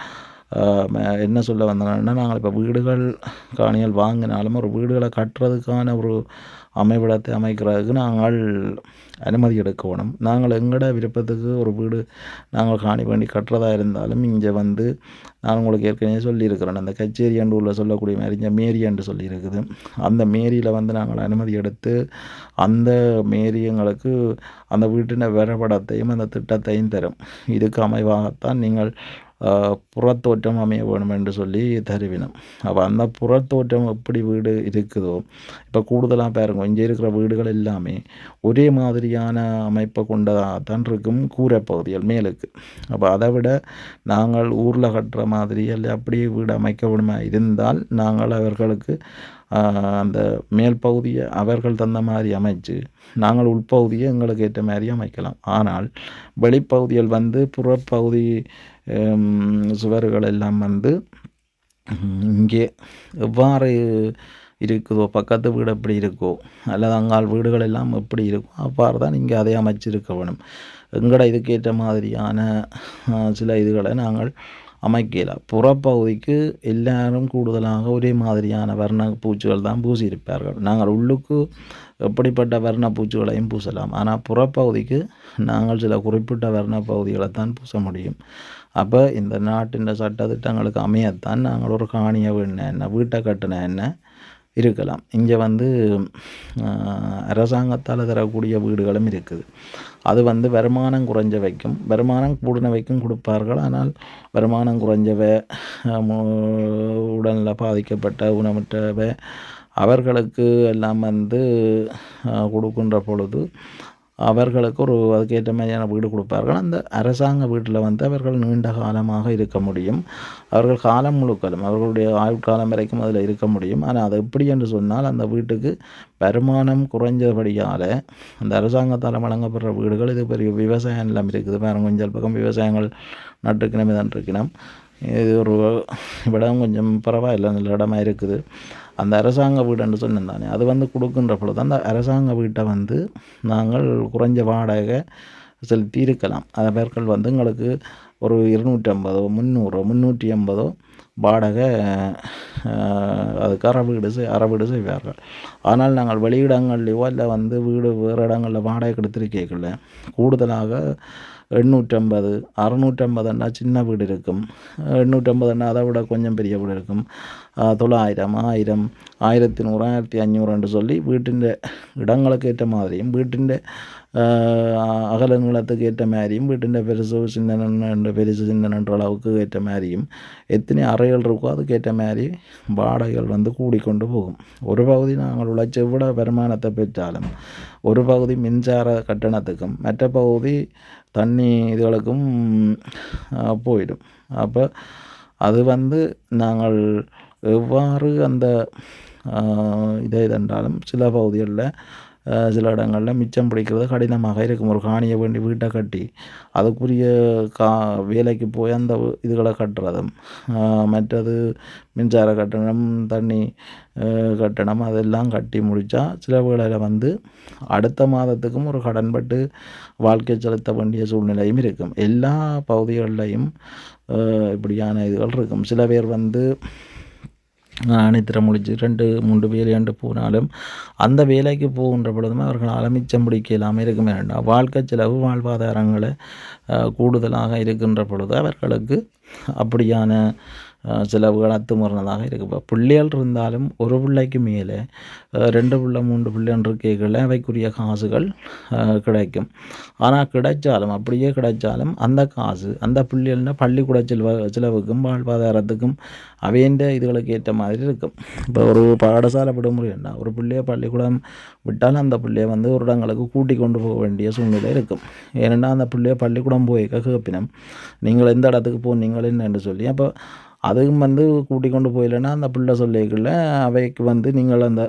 Speaker 1: என்ன சொல்ல வந்தோன்னா, நாங்கள் இப்போ வீடுகள் காணிகள் வாங்கினாலும் ஒரு வீடுகளை கட்டுறதுக்கான ஒரு அமைவிடத்தை அமைக்கிறதுக்கு நாங்கள் அனுமதி எடுக்கணும். நாங்கள் எங்களோட விருப்பத்துக்கு ஒரு வீடு நாங்கள் காணி பண்ணி கட்டுறதா இருந்தாலும் இங்கே வந்து நான் உங்களுக்கு ஏற்கனவே சொல்லியிருக்கிறேன், அந்த கச்சேரி அண்டு உள்ள சொல்லக்கூடிய மாதிரி இங்கே மேரி என்று சொல்லியிருக்குது. அந்த மேரியில் வந்து நாங்கள் அனுமதி எடுத்து அந்த மேரி எங்களுக்கு அந்த வீட்டின வரைபடத்தையும் அந்த திட்டத்தையும் தரும். இதுக்கு அமைவாகத்தான் நீங்கள் புறத்தோற்றம் அமைய வேணும் என்று சொல்லி தருவினோம். அப்போ அந்த புறத்தோற்றம் எப்படி வீடு இருக்குதோ, இப்போ கூடுதலாக பாருங்க, இங்கே இருக்கிற வீடுகள் எல்லாமே ஒரே மாதிரியான அமைப்பை கொண்டதாகத்தான் இருக்கும் கூரை பகுதிகள் மேலுக்கு. அப்போ அதை விட நாங்கள் ஊரில் கட்டுற மாதிரி அல்ல அப்படியே வீடு அமைக்க வேணுமா இருந்தால் நாங்கள் அவர்களுக்கு அந்த மேல் பகுதியை அவர்கள் தந்த மாதிரி அமைச்சு நாங்கள் உள்பகுதியை எங்களுக்கு ஏற்ற மாதிரி அமைக்கலாம். ஆனால் வெளிப்பகுதிகள் வந்து புறப்பகுதி சுவர்கள் எல்லாம் வந்து இங்கே எவ்வாறு இருக்குதோ, பக்கத்து வீடு எப்படி இருக்கோ அல்லது அங்கால் வீடுகள் எல்லாம் எப்படி இருக்கும் அவ்வாறு தான் இங்கே அதை அமைச்சிருக்க வேணும். எங்கட இதுக்கேற்ற மாதிரியான சில இதுகளை நாங்கள் அமைக்கலாம். புறப்பகுதிக்கு எல்லாரும் கூடுதலாக ஒரே மாதிரியான வர்ண பூச்சிகள் தான் பூசியிருப்பார்கள். நாங்கள் உள்ளுக்கு எப்படிப்பட்ட வர்ண பூச்சிகளையும் பூசலாம். ஆனால் புறப்பகுதிக்கு நாங்கள் சில குறிப்பிட்ட வர்ண பகுதிகளை தான் பூச முடியும். அப்போ இந்த நாட்டின் சட்டத்திட்டங்களுக்கு அமையத்தான் நாங்கள் ஒரு காணியை வேணும் என்ன வீட்டை கட்டின என்ன இருக்கலாம். இங்கே வந்து அரசாங்கத்தால் தரக்கூடிய வீடுகளும் இருக்குது. அது வந்து வருமானம் குறைஞ்சவைக்கும் வருமானம் கூடினவைக்கும் கொடுப்பார்கள். ஆனால் வருமானம் குறைஞ்சவை, உடலில் பாதிக்கப்பட்ட ஊனமுற்றவை அவர்களுக்கு எல்லாம் வந்து கொடுக்கின்ற பொழுது அவர்களுக்கு ஒரு அதுக்கேற்ற மாதிரியான வீடு கொடுப்பார்கள். அந்த அரசாங்க வீட்டில் வந்து அவர்கள் நீண்ட காலமாக இருக்க முடியும். அவர்கள் காலம் முழுக்கலும் அவர்களுடைய ஆயுட்காலம் வரைக்கும் அதில் இருக்க முடியும். ஆனால் அது எப்படி என்று சொன்னால் அந்த வீட்டுக்கு வருமானம் குறைஞ்சபடியால் அந்த அரசாங்கத்தால் வழங்கப்படுற வீடுகள் இது பெரிய விவசாயம் எல்லாம் இருக்குது. வேறு கொஞ்சம் பக்கம் விவசாயங்கள் நட்டுக்கணும் இதான் இருக்கணும். இது ஒரு இடம் கொஞ்சம் பரவாயில்லை, நல்ல இடமா இருக்குது. அந்த அரசாங்க வீடுன்னு சொன்னேன் அது வந்து கொடுக்கின்ற பொழுது அந்த அரசாங்க வீட்டை வந்து நாங்கள் குறைஞ்ச வாடகை செலுத்தி இருக்கலாம். அதை பேர்கள் வந்து எங்களுக்கு ஒரு 250 300 380 வாடகை அதுக்கு அரை வீடு செய்வார்கள். ஆனால் நாங்கள் வெளியிடங்கள்லையோ இல்லை வந்து வீடு வேறு இடங்களில் வாடகை கொடுத்துருக்கேக்கல கூடுதலாக 850 650ன்னா சின்ன வீடு இருக்கும், 850ன்னா அதை விட கொஞ்சம் பெரிய வீடு இருக்கும். 900, 1000, 1100, 1500 என்று சொல்லி வீட்டின் இடங்களுக்கு ஏற்ற மாதிரியும் வீட்டின் அகல நீளத்துக்கு ஏற்ற மாதிரியும் வீட்டின் பெருசு சின்ன அளவுக்கு ஏற்ற மாதிரியும் எத்தனை அறைகள் இருக்கோ அதுக்கேற்ற மாதிரி வாடகைகள் வந்து கூடிக்கொண்டு போகும். ஒரு பகுதி நாங்கள் உழைச்சி எவ்வளோ வருமானத்தை பெற்றாலும் ஒரு பகுதி மின்சார கட்டணத்துக்கும் மற்ற பகுதி தண்ணி இதுகளுக்கும் போயிடும். அப்போ அது வந்து நாங்கள் எவ்வாறு அந்த இதை இதென்றாலும் சில பகுதிகளில் சில இடங்களில் மிச்சம் பிடிக்கிறது கடினமாக இருக்கும். ஒரு காணியை வேண்டி வீட்டை கட்டி அதுக்குரிய வேலைக்கு போய் அந்த இதுகளை கட்டுறதும் மற்றது மின்சார கட்டணம் தண்ணி கட்டணம் அதெல்லாம் கட்டி முடித்தா சில வேளையில் வந்து அடுத்த மாதத்துக்கும் ஒரு கடன்பட்டு வாழ்க்கை செலுத்த வேண்டிய சூழ்நிலையும் இருக்கும். எல்லா பகுதிகளிலையும் இப்படியான இதுகள் இருக்கும். சில பேர் வந்து நித்திர முழிச்சு 2-3 வேலையாண்டு போனாலும் அந்த வேலைக்கு போகின்ற பொழுதுமே அவர்களால் மிச்சம் பிடிக்க இல்லாமல் இருக்க வேண்டாம். வாழ்க்கை செலவு வாழ்வாதாரங்களை கூடுதலாக இருக்கின்ற பொழுது அவர்களுக்கு அப்படியான செலவுகள் அத்துமுறனதாக இருக்குது. இப்போ பிள்ளைகள் இருந்தாலும் ஒரு பிள்ளைக்கு மேலே 2 பிள்ளை 3 பிள்ளைன்ற கேட்கல அவைக்குரிய காசுகள் கிடைக்கும். ஆனால் கிடைச்சாலும் அப்படியே கிடைச்சாலும் அந்த காசு அந்த பிள்ளைகள்னா பள்ளிக்கூட செலவுக்கும் வாழ்வாதாரத்துக்கும் அவைன்ற இதுகளுக்கு ஏற்ற மாதிரி இருக்கும். இப்போ ஒரு பாடசாலை விடுமுறைன்னா ஒரு பிள்ளைய பள்ளிக்கூடம் விட்டாலும் அந்த பிள்ளைய வந்து ஒரு இடங்களுக்கு கூட்டி கொண்டு போக வேண்டிய சூழ்நிலை இருக்கும். ஏன்னா அந்த பிள்ளைய பள்ளிக்கூடம் போய் கேட்பினும் நீங்கள் எந்த இடத்துக்கு போனீங்கள் என்னன்னு சொல்லி அப்போ அதுவும் வந்து கூட்டி கொண்டு போயிடலைன்னா அந்த பிள்ளை சொல்லிக்கல அவைக்கு வந்து நீங்கள் அந்த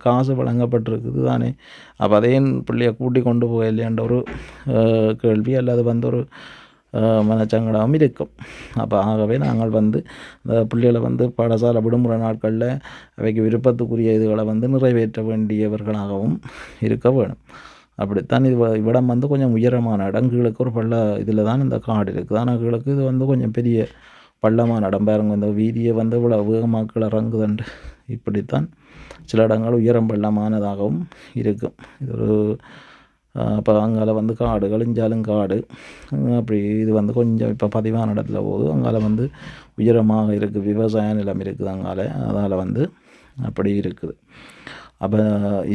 Speaker 1: காசு வழங்கப்பட்டிருக்குது தானே. அப்போ அதையும் பிள்ளையை கூட்டி கொண்டு போயில்லைன்ற ஒரு கேள்வி அல்லது வந்து ஒரு மனச்சங்கடமும் இருக்கும். அப்போ ஆகவே நாங்கள் வந்து இந்த பிள்ளைகளை வந்து பாடசாலை விடுமுறை நாட்களில் அவைக்கு விருப்பத்துக்குரிய இதுகளை வந்து நிறைவேற்ற வேண்டியவர்களாகவும் இருக்க வேணும். அப்படித்தான் இவ்விடம் வந்து கொஞ்சம் உயரமான இடம் கீழுக்கு ஒரு இதில் தான் இந்த காடு இருக்குது. ஆனால் கீழுக்கு இது வந்து கொஞ்சம் பெரிய பள்ளமான இடம் பாருங்க. இந்த வீதியை வந்து இவ்வளோ வேகமாக இறங்குதுண்டு. இப்படித்தான் சில இடங்கள் உயரம் பள்ளமானதாகவும் இருக்கும். இது ஒரு இப்போ அங்கால வந்து காடுகள் இஞ்சாலும் காடு அப்படி இது வந்து கொஞ்சம் இப்போ பதிவான இடத்துல போகுது. அங்கால வந்து உயரமாக இருக்குது விவசாய நிலம் இருக்குது அங்கால. அதால் வந்து அப்படி இருக்குது. அப்போ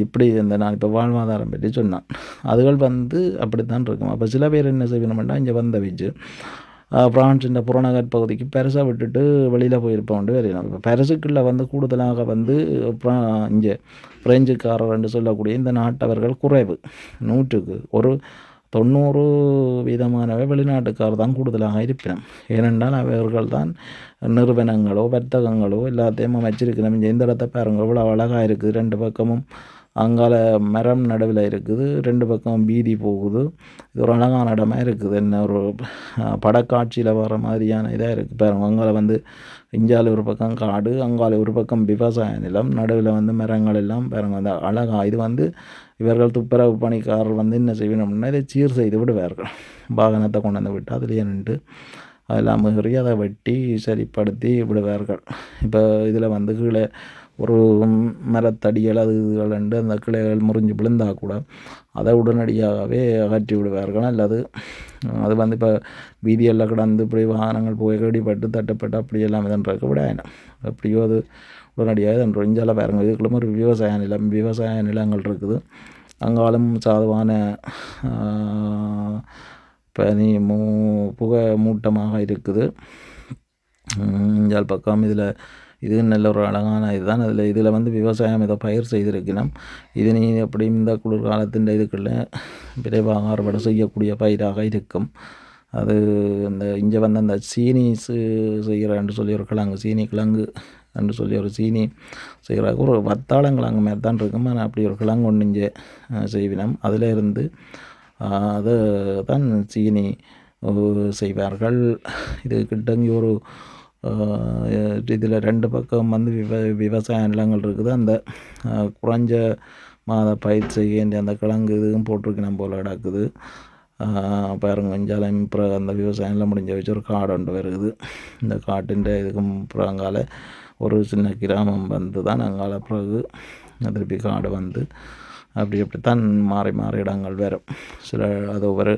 Speaker 1: இப்படி இந்த நான் இப்போ வாழ்வாதாரம் பற்றி சொன்னான் அதுகள் வந்து அப்படித்தான் இருக்கும். அப்போ சில பேர் என்ன செய்யணும்னா இங்கே வந்த வச்சு பிரான்ஸ் இந்த புறநகர் பகுதிக்கு பெருசாக விட்டுட்டு வெளியில் போயிருப்போம்ட்டு வரையணும். இப்போ பெருசுக்குள்ளே வந்து கூடுதலாக வந்து இங்கே பிரெஞ்சுக்காரர்ன்னு சொல்லக்கூடிய இந்த நாட்டவர்கள் குறைவு. 100க்கு ஒரு 90% வெளிநாட்டுக்காரர் தான் கூடுதலாக இருப்பினும். ஏனென்றால் அவர்கள் தான் நிறுவனங்களோ வர்த்தகங்களோ எல்லாத்தையும் அமைச்சிருக்கணும். இந்த இடத்த பாருங்க இவ்வளோ அழகாக இருக்குது. 2 பக்கமும் அங்கால மரம் நடுவில் இருக்குது. 2 பக்கம் வீதி போகுது. இது ஒரு அழகான இடமா இருக்குது. என்ன ஒரு படக்காட்சியில் வர மாதிரியான இதாக இருக்குது பாருங்க. அங்கால வந்து இஞ்சால ஒரு பக்கம் காடு அங்கால ஒரு பக்கம் விவசாய நிலம் நடுவில் வந்து மரங்கள் எல்லாம் பாருங்க. அந்த அழகா இது வந்து இவர்கள் துப்புரவு பணிக்காரர் வந்து என்ன செய்யணும்னா இதை சீர் செய்து விடுவார்கள். வாகனத்தை கொண்டு வந்து விட்டு அதிலேயே நின்று அதெல்லாம் மீறி அதை வெட்டி சரிப்படுத்தி விடுவார்கள். இப்போ இதில் வந்து கீழே ஒரு மரத்தடிகள் அது இதுகள் அந்த கிளைகள் முறிஞ்சு விழுந்தால் கூட அதை உடனடியாகவே அகற்றி விடுவார்கள். அல்லது அது வந்து இப்போ வீதியெல்லாம் கிடந்து இப்படி வாகனங்கள் போய் கடிப்பட்டு தட்டுப்பட்டு அப்படியெல்லாம் இதன்றதுக்கு விட வேண்டாம். எப்படியோ அது உடனடியாக இதன்றோம். இஞ்சால பாருங்கள் இதுக்குள்ள ஒரு விவசாய நிலங்கள் இருக்குது. அங்காலும் சாதுவான பனி புகை மூட்டமாக இருக்குது. இஞ்சால் பக்கம் இது நல்ல ஒரு அழகான இதுதான். இதில் வந்து விவசாயம் ஏதோ பயிர் செய்திருக்கணும். இது நீ எப்படி இந்த குளிர்காலத்தின் இதுக்குள்ள விரைவாக அறுவடை செய்யக்கூடிய பயிராக இருக்கும். அது இந்த இங்கே வந்து அந்த சீனி செய்கிறன்னு சொல்லி ஒரு கிழங்கு சீனி கிழங்கு என்று சொல்லி ஒரு சீனி செய்கிறாங்க. ஒரு வத்தாளங்கிழங்கு மாதிரி தான் இருக்கும். ஆனால் அப்படி ஒரு கிழங்கு ஒன்று இங்கே செய்வினம். அதில் இருந்து அதை தான் சீனி செய்வார்கள். இது கிட்டங்கி ஒரு இதில் 2 பக்கம் வந்து விவசாய நிலங்கள் இருக்குது. அந்த குறைஞ்ச மாத பயிர் செய்ய அந்த கிழங்கு இதுவும் போட்டிருக்கணும் போல் கிடக்குது பாருங்க. இஞ்சாலம் அப்புறம் அந்த விவசாயம்லாம் முடிஞ்ச வச்சு ஒரு காடு ஒன்று வருது. இந்த காட்டின் இதுக்கும் அப்புறம் அங்கால ஒரு சின்ன கிராமம் வந்து தான் அங்கால பிறகு திருப்பி காடு வந்து அப்படித்தான் மாறி மாறி இடங்கள் வரும். சில அது ஒரு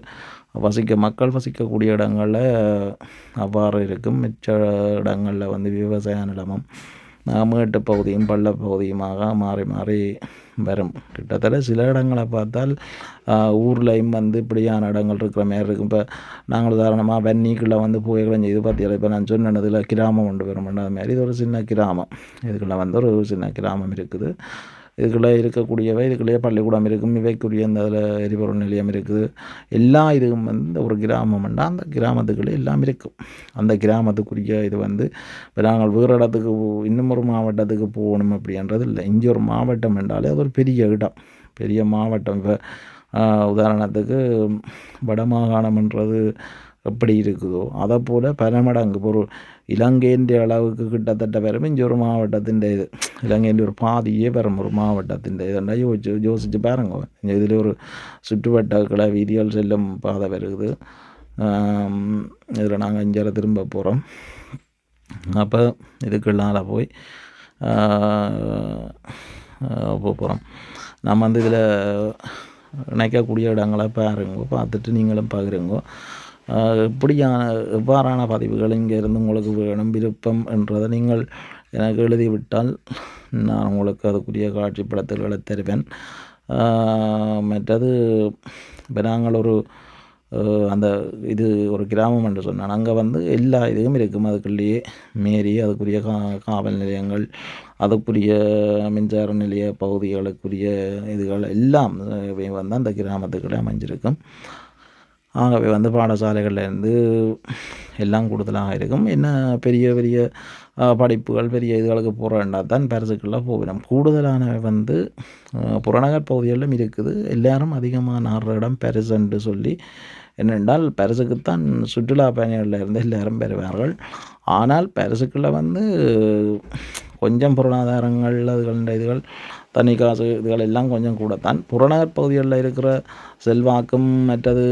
Speaker 1: மக்கள் வசிக்கக்கூடிய இடங்களில் அவ்வாறு இருக்கும். மிச்ச இடங்களில் வந்து விவசாய நிலமும் மேட்டு பகுதியும் பள்ளப்பகுதியுமாக மாறி மாறி வரும். கிட்டத்தட்ட சில இடங்களை பார்த்தால் ஊர்லேயும் வந்து இப்படியான இடங்கள் இருக்கிற மாதிரி இருக்கும். இப்போ நாங்கள் உதாரணமாக வன்னிக்குள்ளே வந்து புகைகளும் செய்து பார்த்தீங்களா, இப்போ நான் சொன்னதில் கிராமம் கொண்டு வரும் அது மாதிரி இது ஒரு சின்ன கிராமம். இதுக்குள்ளே வந்து ஒரு சின்ன கிராமம் இருக்குது. இதுக்குள்ளே இருக்கக்கூடியவை இதுக்குள்ளேயே பள்ளிக்கூடம் இருக்கும், இவைக்குரிய இந்த அதில் எரிபொருள் நிலையம் இருக்குது. எல்லா இதுவும் வந்து இந்த ஒரு கிராமம்னா அந்த கிராமத்துக்குள்ளே எல்லாம் இருக்கும். அந்த கிராமத்துக்குரிய இது வந்து இப்போ நாங்கள் வேறு இடத்துக்கு இன்னும் ஒரு மாவட்டத்துக்கு போகணும் அப்படின்றது இல்லை. இங்கே ஒரு மாவட்டம் என்றாலே அது ஒரு பெரிய இடம், பெரிய மாவட்டம். இப்போ உதாரணத்துக்கு வடமாகாணம்ன்றது எப்படி இருக்குதோ அதை போல் பல மடங்கு ஒரு இலங்கையின் அளவுக்கு கிட்டத்தட்ட வரும் இங்கே ஒரு மாவட்டத்தின் இது. இலங்கையின் ஒரு பாதியே வரும் ஒரு மாவட்டத்தின் இதெண்டா யோசிச்சு பாருங்க. இதில் ஒரு சுற்றுவட்ட கிளை வீதிகள் செல்லும் பாதை வருது. இதில் நாங்கள் இங்கே திரும்ப போகிறோம். அப்போ இதுக்குள்ளால போய் போகிறோம். நம்ம வந்து இதில் நினைக்கக்கூடிய இடங்களை பாருங்க, பார்த்துட்டு நீங்களும் பார்க்குறீங்க. எவ்வாறான பதிவுகள் இங்கேருந்து உங்களுக்கு வேணும் விருப்பம் என்றதை நீங்கள் எனக்கு எழுதிவிட்டால் நான் உங்களுக்கு அதுக்குரிய காட்சிப்படுத்தல்களை தருவேன். மற்றது இப்போ நாங்கள் ஒரு அந்த இது ஒரு கிராமம் என்று சொன்னான், அங்கே வந்து எல்லா இதுவும் இருக்கும். அதுக்குள்ளேயே மேரி அதுக்குரிய காவல் நிலையங்கள், அதுக்குரிய மின்சார நிலைய பகுதிகளுக்குரிய இதுகள் எல்லாம் வந்து அந்த கிராமத்துக்குள்ளே அமைஞ்சிருக்கும். ஆகவே வந்து பாடசாலைகள்லேருந்து எல்லாம் கூடுதலாக இருக்கும். என்ன பெரிய பெரிய படிப்புகள் பெரிய இதுகளுக்கு போகிறேன்டா தான் பரிசுக்குள்ளே போகணும். கூடுதலானவை வந்து புறநகர் பகுதிகளிலும் இருக்குது. எல்லாரும் அதிகமாக நாடுற இடம் பரிசுன்னு சொல்லி என்னென்றால் பரிசுக்குத்தான் சுற்றுலா பயணிகளில் இருந்து எல்லாரும் பெறுவார்கள். ஆனால் பரிசுக்குள்ளே வந்து கொஞ்சம் பொருளாதாரங்கள் அதுகள் இதுகள் தனி காசு இதுகள் எல்லாம் கொஞ்சம் கூடத்தான். புறநகர் பகுதிகளில் இருக்கிற செல்வாக்கும் மற்றது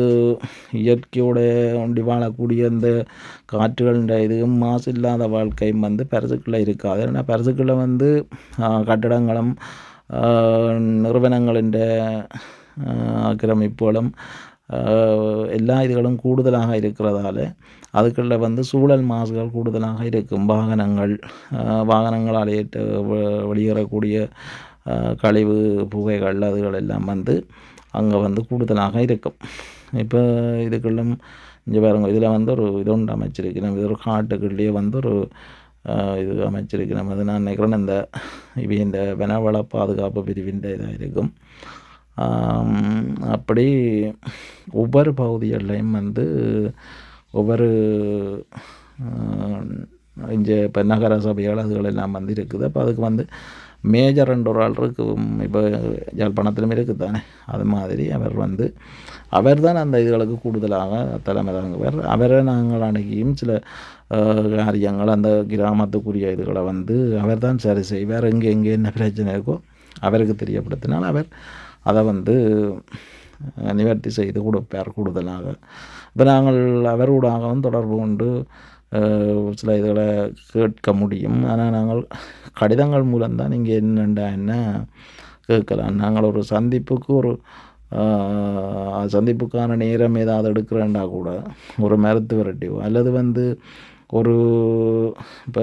Speaker 1: இயற்கையோட ஒண்டி வாழக்கூடிய இந்த காற்றுகளின் இதுவும் மாசு இல்லாத வாழ்க்கையும் வந்து பரிசுக்குள்ளே இருக்காது. ஏன்னா பரிசுக்குள்ளே வந்து கட்டடங்களும் நிறுவனங்களின் ஆக்கிரமிப்புகளும் எல்லா இதுகளும் கூடுதலாக இருக்கிறதால அதுக்குள்ள வந்து சூழல் மாசுகள் கூடுதலாக இருக்கும். வாகனங்களால் வெளியேறக்கூடிய கழிவு புகைகள் அதுகள் எல்லாம் வந்து அங்கே வந்து கூடுதலாக இருக்கும். இப்போ இதுக்குள்ளும் இங்கே பாருங்க, இதில் வந்து ஒரு இது ஒன்று அமைச்சிருக்கணும். இது ஒரு காட்டுக்குள்ளேயே வந்து ஒரு இது அமைச்சிருக்கணும். அது நான் நினைக்கிறேன் இந்த வனவள பாதுகாப்பு பிரிவின் இதாக இருக்கும். அப்படி ஒவ்வொரு பகுதிகள்லையும் வந்து ஒவ்வொரு இங்கே இப்போ நகர சபைகள் அதுகள் எல்லாம் வந்து இருக்குது. அப்போ அதுக்கு வந்து மேஜர் என்ற ஒரு ஆள் இருக்கும். இப்போ யாழ்ப்பாணத்திலும் இருக்குது தானே, அது மாதிரி அவர் தான் அந்த இதுகளுக்கு கூடுதலாக தலைமை தாங்குவார். அவரை நாங்கள் அணுகியும் சில காரியங்கள் அந்த கிராமத்துக்குரிய இதுகளை வந்து அவர் தான் சரி செய்வார். எங்கே என்ன பிரச்சனை இருக்கோ அவருக்கு தெரியப்படுத்தினால் அவர் அதை வந்து நிவர்த்தி செய்து கொடுப்பார் கூடுதலாக. இப்போ நாங்கள் அவரோடாகவும் தொடர்பு கொண்டு சில இதுகளை கேட்க முடியும். ஆனால் நாங்கள் கடிதங்கள் மூலம்தான் இங்கே என்ன கேட்கலாம். நாங்கள் ஒரு சந்திப்புக்கான நேரம் ஏதாவது எடுக்கிறேன்டா கூட ஒரு மருத்துவர்கிட்டையோ அல்லது ஒரு இப்போ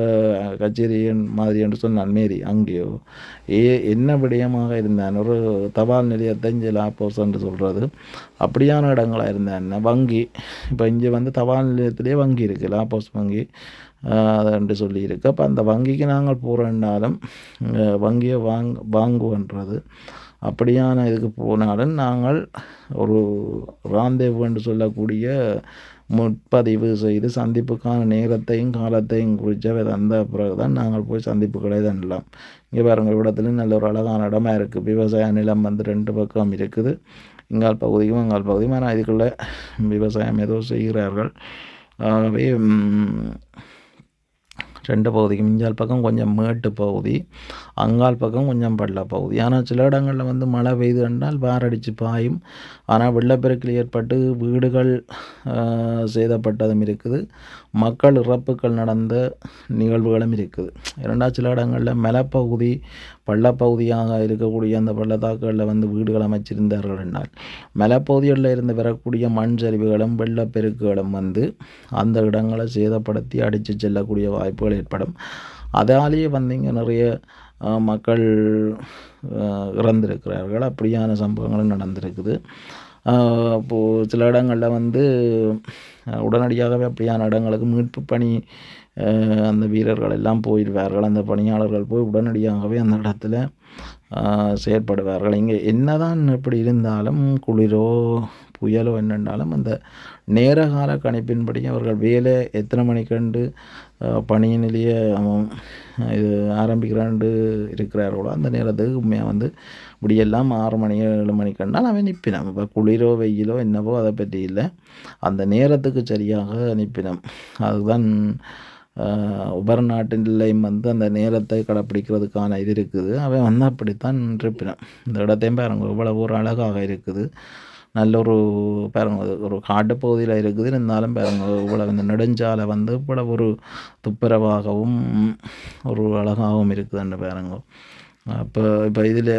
Speaker 1: கச்சேரி மாதிரி என்று சொன்னால் மாரி அங்கேயோ என்ன விடயமாக இருந்தான் ஒரு தபால் நிலையத்தை இங்கே லாப்போஸ் என்று சொல்கிறது அப்படியான இடங்களாக இருந்தான். வங்கி இப்போ இங்கே தபால் நிலையத்திலே வங்கி இருக்குது, லாப்போஸ் வங்கி அதுன்னு சொல்லியிருக்கு. அப்போ அந்த வங்கிக்கு நாங்கள் போகிறோன்னாலும் வங்கியை வாங்குவன்றது அப்படியான இதுக்கு போனாலும் நாங்கள் ஒரு ராந்தேவு என்று சொல்லக்கூடிய முற்பதிவு செய்து சந்திப்புக்கான நேரத்தையும் காலத்தையும் குறித்த அந்த பிறகு தான் நாங்கள் போய் சந்திப்புகளை தண்டலாம். இங்கே பாருங்கள், இடத்துலையும் நல்ல ஒரு அழகான இடமா இருக்குது. விவசாய நிலம் 2 பக்கம் இருக்குது, இங்கால் பகுதியும் அங்கால் பகுதியும். ஆனால் இதுக்குள்ளே விவசாயம் ஏதோ செய்கிறார்கள். ஆகவே 2 பகுதிக்கும் இஞ்சால் பக்கம் கொஞ்சம் மேட்டு பகுதி, அங்கால் பக்கம் கொஞ்சம் பள்ள பகுதி. ஆனால் சில இடங்களில் மழை பெய்து என்றால் பாரடித்து பாயும். ஆனால் வெள்ளப்பெருக்கில் ஏற்பட்டு வீடுகள் சேதப்பட்டதும் இருக்குது, மக்கள் இறப்புகள் நடந்த நிகழ்வுகளும் இருக்குது. இரண்டாவது சில இடங்களில் மலைப்பகுதி பள்ளப்பகுதியாக இருக்கக்கூடிய அந்த பள்ளத்தாக்குகளில் வீடுகள் அமைச்சிருந்தார்கள் என்றால் மலைப்பகுதிகளில் இருந்து வரக்கூடிய மண் சரிவுகளும் வெள்ளப்பெருக்குகளும் அந்த இடங்களை சேதப்படுத்தி அடித்து செல்லக்கூடிய வாய்ப்புகள் ஏற்படும். அதாலேயே வந்து இங்கே நிறைய மக்கள் இறந்திருக்கிறார்கள். அப்படியான சம்பவங்களும் நடந்திருக்குது. இப்போது சில இடங்களில் வந்து உடனடியாகவே அப்படியான இடங்களுக்கு மீட்பு பணி அந்த வீரர்கள் எல்லாம் போயிடுவார்கள். அந்த பணியாளர்கள் போய் உடனடியாகவே அந்த இடத்துல செயற்படுவார்கள். இங்கே என்னதான் இப்படி இருந்தாலும் குளிரோ புயலோ என்னென்றாலும் அந்த நேரகால கணிப்பின்படி அவர்கள் வேலை எத்தனை மணிக்கண்டு பணியிலேயே இது ஆரம்பிக்கிறாண்டு இருக்கிறார்களோ அந்த நேரத்துக்கு உண்மையாக வந்து இப்படியெல்லாம் 6 மணி 7 மணிக்கண்டால் அவன் நிற்பினான். இப்போ குளிரோ வெயிலோ என்னவோ அதை பற்றி இல்லை, அந்த நேரத்துக்கு சரியாக நிற்பினம். அதுதான் ஒவ்வொரு நாட்டிலையும் வந்து அந்த நேரத்தை கடைப்பிடிக்கிறதுக்கான இது இருக்குது. அவன் வந்து அப்படித்தான் இருப்பினான். இந்த இடத்தையும் பாருங்க இவ்வளவு ஒரு அழகாக இருக்குது. நல்ல ஒரு பாருங்க ஒரு காட்டுப்பகுதியில் இருக்குது, இருந்தாலும் பாருங்க இவ்வளவு இந்த நெடுஞ்சாலை வந்து இவ்வளவு ஒரு துப்புரவாகவும் ஒரு அழகாகவும் இருக்குதுன்னு பாருங்க. இப்போ இதில்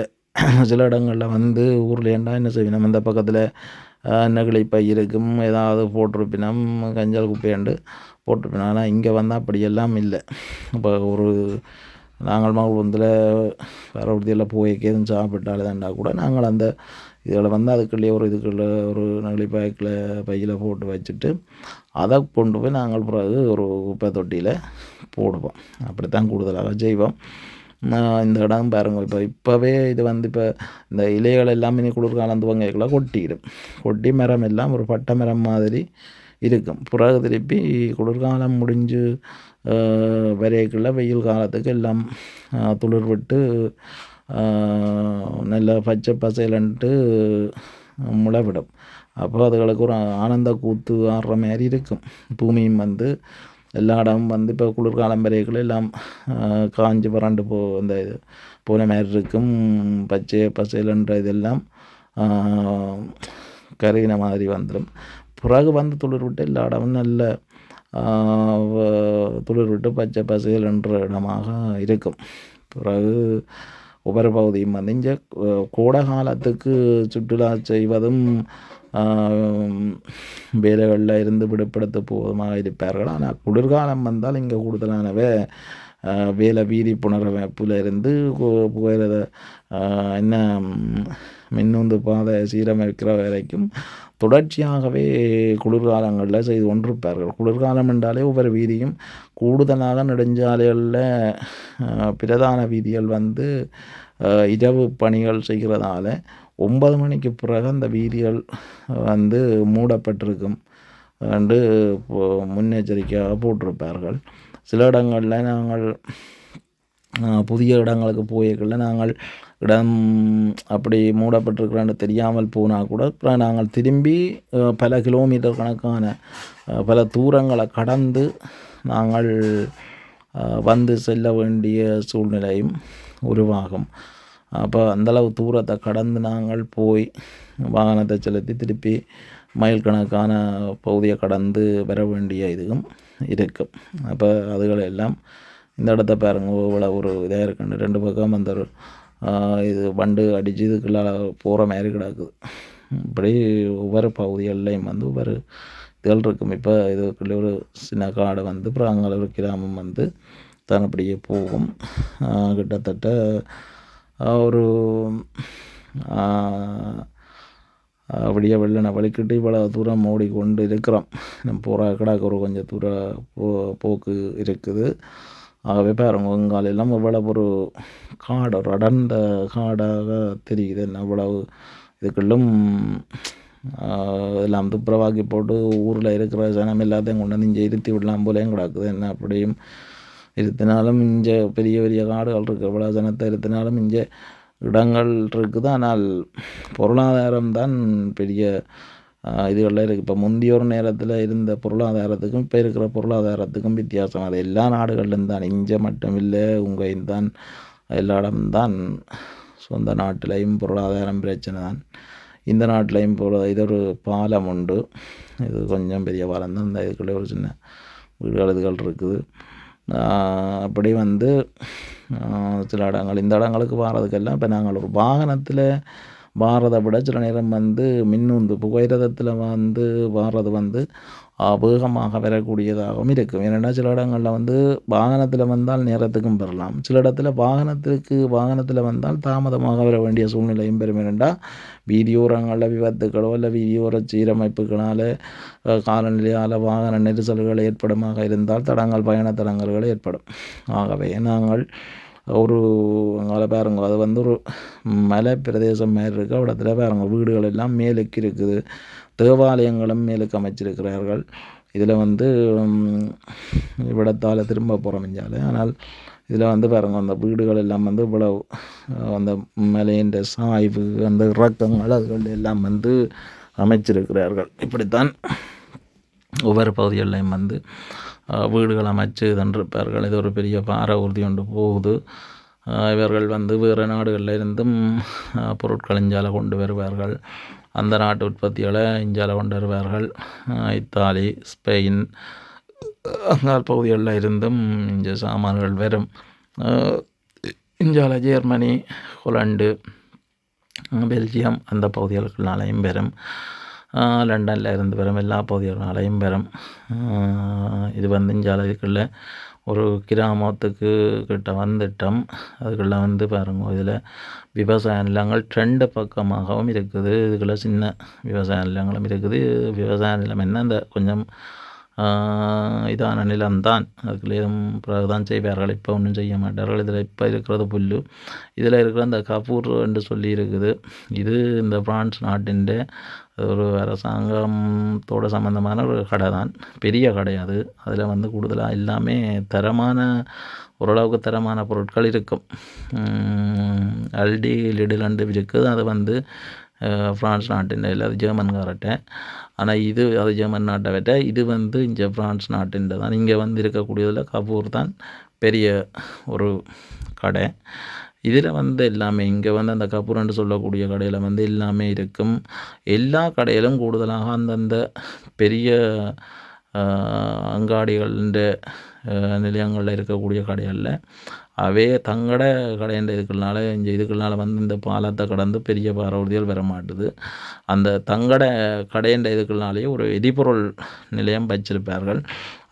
Speaker 1: சில இடங்களில் வந்து ஊரில் ஏண்டா என்ன செய்வினோம், இந்த பக்கத்தில் நெகிழி பை இருக்கும், ஏதாவது போட்டிருப்பினோம், கஞ்சல் குப்பையாண்டு போட்டிருப்பினோம். ஆனால் இங்கே வந்தால் அப்படியெல்லாம் இல்லை. இப்போ ஒரு நாங்கள் மகுளத்தில் வேறு ஒருத்தியில் போய்க்கு எதுவும் சாப்பிட்டாலேதாண்டா கூட நாங்கள் அந்த இதில் வந்து அதுக்குள்ளேயே ஒரு இதுக்குள்ளே ஒரு நெகிழி பையில் போட்டு வச்சுட்டு அதை கொண்டு போய் நாங்கள் பிறகு ஒரு குப்பை தொட்டியில் போடுவோம். அப்படித்தான் கூடுதலாக செய்வோம். இந்த இடம் பாருங்க இப்போவே இது வந்து இப்போ இந்த இலைகள் எல்லாம் இனி குளிர்காலம் துவங்கலாம் கொட்டி மரம் எல்லாம் ஒரு பட்டை மரம் மாதிரி இருக்கும். பிறகு திருப்பி குளிர்காலம் முடிஞ்சு வரைக்குள்ள வெயில் காலத்துக்கு எல்லாம் துளிர் விட்டு நல்ல பச்சை பசைலன்ட்டு முளைவிடும். அப்போ அதுகளுக்கு ஒரு ஆனந்த கூத்து ஆடுற மாதிரி இருக்கும். பூமியும் வந்து எல்லா இடமும் வந்து இப்போ குளிர்காலம் வரைக்குள்ள எல்லாம் காஞ்சி வறண்டு இந்த இது போன மாதிரி இருக்கும். பச்சை பசைலன்ற இதெல்லாம் கருகின மாதிரி வந்துடும். பிறகு வந்து துளிர் விட்டு எல்லா இடமும் நல்ல துளிர் விட்டு பச்சை பசைலன்ற இடமாக இருக்கும். பிறகு ஒவ்வொரு பகுதியும் வந்து இங்கே கோடை காலத்துக்கு சுற்றுலா செய்வதும் வேலைகளில் இருந்து விடுபடுத்த போதுமாக இருப்பார்கள். ஆனால் குளிர்காலம் வந்தால் இங்கே கூடுதலானவே வேலை வீதி புனரமைப்பில் இருந்து போகிறத என்ன மின்னுந்து பாதை சீரமைக்கிற வரைக்கும் தொடர்ச்சியாகவே குளிர்காலங்களில் செய்து கொண்டிருப்பார்கள். குளிர்காலம் என்றாலே ஒவ்வொரு வீதியும் கூடுதலாக நெடுஞ்சாலைகளில் பிரதான வீதிகள் வந்து இரவு பணிகள் செய்கிறதால 9 மணிக்கு பிறகு அந்த வீதிகள் வந்து மூடப்பட்டிருக்கும் என்று முன்னெச்சரிக்கையாக போட்டிருப்பார்கள். சில இடங்களில் நாங்கள் புதிய இடங்களுக்கு போய்க்குள்ள நாங்கள் இடம் அப்படி மூடப்பட்டிருக்கிறான்னு தெரியாமல் போனால் கூட அப்புறம் நாங்கள் திரும்பி பல கிலோமீட்டர் கணக்கான பல தூரங்களை கடந்து நாங்கள் வந்து செல்ல வேண்டிய சூழ்நிலையும் உருவாகும். அப்போ அந்தளவு தூரத்தை கடந்து நாங்கள் போய் வாகனத்தை செலுத்தி திருப்பி மைல் கணக்கான பகுதியை கடந்து வர வேண்டிய இதுவும் இருக்கும். அப்போ அதுகளெல்லாம் இந்த இடத்த பாருங்க இவ்வளோ ஒரு இதாக இருக்குன்னு 2 பக்கம் அந்த இது வண்டு அடித்து இதுக்குள்ள போகிற மாதிரி கிடக்குது. இப்படி ஒவ்வொரு பகுதிகள்லையும் வந்து ஒவ்வொரு இதுகள் இருக்கும். இப்போ இதுக்குள்ளே ஒரு சின்ன காடு வந்து அப்புறம் அங்கே ஒரு கிராமம் வந்து தான் அப்படியே போகும். கிட்டத்தட்ட ஒரு அப்படியே வெள்ளனை வலிக்கிட்டு இவ்வளோ தூரம் ஓடிக்கொண்டு இருக்கிறோம். நம்ம போகிற கிடாக்கு ஒரு கொஞ்சம் தூரம் போக்கு இருக்குது. ஆகவே பாருங்க உங்காலெல்லாம் இவ்வளவு ஒரு காடு ஒரு அடர்ந்த காடாக தெரியுது. என்ன இவ்வளவு இதுக்குள்ளும் எல்லாம் துப்புரவாக்கி போட்டு ஊரில் இருக்கிற ஜனம் எல்லாத்தையும் கொண்டு வந்து இங்கே இருத்தி விடலாம் போலேயும் கிடக்குது. என்ன அப்படியும் இருத்தினாலும் இங்கே பெரிய பெரிய காடுகள் இருக்குது. இவ்வளோ ஜனத்தை இருத்தினாலும் இங்கே இடங்கள் இருக்குது. ஆனால் பொருளாதாரம் தான் பெரிய இதுகளில் இருக்குது. இப்போ முந்தைய ஒரு நேரத்தில் இருந்த பொருளாதாரத்துக்கும் இப்போ இருக்கிற பொருளாதாரத்துக்கும் வித்தியாசம். அது எல்லா நாடுகளிலும் தான், இங்கே மட்டும் இல்லை, உங்கள் தான் எல்லா இடம்தான். சொந்த நாட்டிலையும் பொருளாதாரம் பிரச்சனை தான். இந்த நாட்டிலையும் இது ஒரு பாலம் உண்டு. இது கொஞ்சம் பெரிய பாலம் தான். இந்த இதுக்குள்ளே ஒரு சின்ன வீடுகள் இதுகள் இருக்குது. அப்படி வந்து சில இடங்கள் இந்த இடங்களுக்கு வாரதுக்கெல்லாம் இப்போ நாங்கள் ஒரு வாகனத்தில் வாரதை விட சில நேரம் வந்து மின்னுந்து புகையிரதத்தில் வந்து வாரது வந்து வேகமாக வரக்கூடியதாகவும் இருக்கும். ஏனென்னா சில இடங்களில் வந்து வாகனத்தில் வந்தால் நேரத்துக்கும் பெறலாம், சில இடத்துல வாகனத்தில் வந்தால் தாமதமாக வர வேண்டிய சூழ்நிலையும் பெறும். ஏனென்றா வீதியோரங்களில் விபத்துக்களோ இல்லை வீதியோர சீரமைப்புகளால் காலநிலையால் வாகன நெரிசல்கள் ஏற்படுமாக இருந்தால் பயண தடங்கல்கள் ஏற்படும். ஆகவே நாங்கள் அங்கே பாருங்க, அது வந்து ஒரு மலை பிரதேசம் மாதிரி இருக்குது. இடத்துல பாருங்க வீடுகள் எல்லாம் மேலுக்கு இருக்குது, தேவாலயங்களும் மேலுக்கு அமைச்சிருக்கிறார்கள். இதில் வந்து இவ்விடத்தால் திரும்ப போகிறோம். ஆனால் இதில் வந்து பாருங்க அந்த வீடுகள் எல்லாம் வந்து இவ்வளவு அந்த மலையின் சாய்வு, அந்த இறக்கங்கள் அதுகள் எல்லாம் வந்து அமைச்சிருக்கிறார்கள். இப்படித்தான் ஒவ்வொரு பகுதிகளிலையும் வந்து வீடுகள் அமைச்சு தந்திருப்பார்கள். இது ஒரு பெரிய பாறை உறுதி கொண்டு போகுது. இவர்கள் வந்து வேறு நாடுகளில் இருந்தும் பொருட்கள் இஞ்சால கொண்டு வருவார்கள். அந்த நாட்டு உற்பத்திகளை இஞ்சால கொண்டு வருவார்கள். இத்தாலி, ஸ்பெயின் அங்கால் பகுதிகளில் இருந்தும் இங்கே சாமான்கள் வரும். இஞ்சால ஜெர்மனி, ஹொலண்டு, பெல்ஜியம் அந்த பகுதிகளுக்குள்ளாலையும் வரும். லண்டனில் இருந்து வரும், எல்லா பகுதிகளினாலையும் வரும். இது வந்து இஞ்சால இதுக்குள்ள ஒரு கிராமத்துக்கு கிட்ட வந்துட்டோம். அதுக்குள்ளே வந்து பாருங்க, இதில் விவசாய நிலங்கள் 2 பக்கமாகவும் இருக்குது. இதுக்குள்ள சின்ன விவசாய நிலங்களும் இருக்குது. விவசாய நிலம் என்ன, இந்த கொஞ்சம் இதான நிலம்தான், அதுக்குள்ளே பிறகுதான் செய்வார்கள். இப்போ ஒன்றும் செய்ய மாட்டார்கள். இதில் இப்போ இருக்கிறது புல். இதில் இருக்கிற அந்த கபூர் என்று சொல்லி இருக்குது. இது இந்த பிரான்ஸ் நாட்டின் ஒரு அரசாங்கத்தோட சம்மந்தமான ஒரு கடை தான், பெரிய கடை அது. அதில் வந்து கூடுதலாக எல்லாமே ஓரளவுக்கு தரமான பொருட்கள் இருக்கும். அல்டி, லிடில் இருக்குது. அது வந்து ஃப்ரான்ஸ் நாட்டின் இல்லை, அது ஜெர்மன்காரட்ட. ஆனால் அது ஜெர்மன் நாட்டை விட்ட இது வந்து இங்கே ஃப்ரான்ஸ் நாட்டின் தான். இங்கே வந்து இருக்கக்கூடியதில் கபூர் தான் பெரிய ஒரு கடை. இதில் வந்து எல்லாமே இங்கே வந்து அந்த கபூர்ன்னு சொல்லக்கூடிய கடையில் வந்து எல்லாமே இருக்கும். எல்லா கடையிலும் கூடுதலாக அந்தந்த பெரிய அங்காடிகளின் நிலையங்களில் இருக்கக்கூடிய கடைகளில் அவே தங்கட கடையின் இதுக்குள்ளால வந்து இந்த பாலத்தை கடந்து பெரிய பாரவூர்திகள் வர மாட்டுது. அந்த தங்கட கடையின் இதுக்குள்ளாலேயே ஒரு எரிபொருள் நிலையம் வச்சிருப்பார்கள்.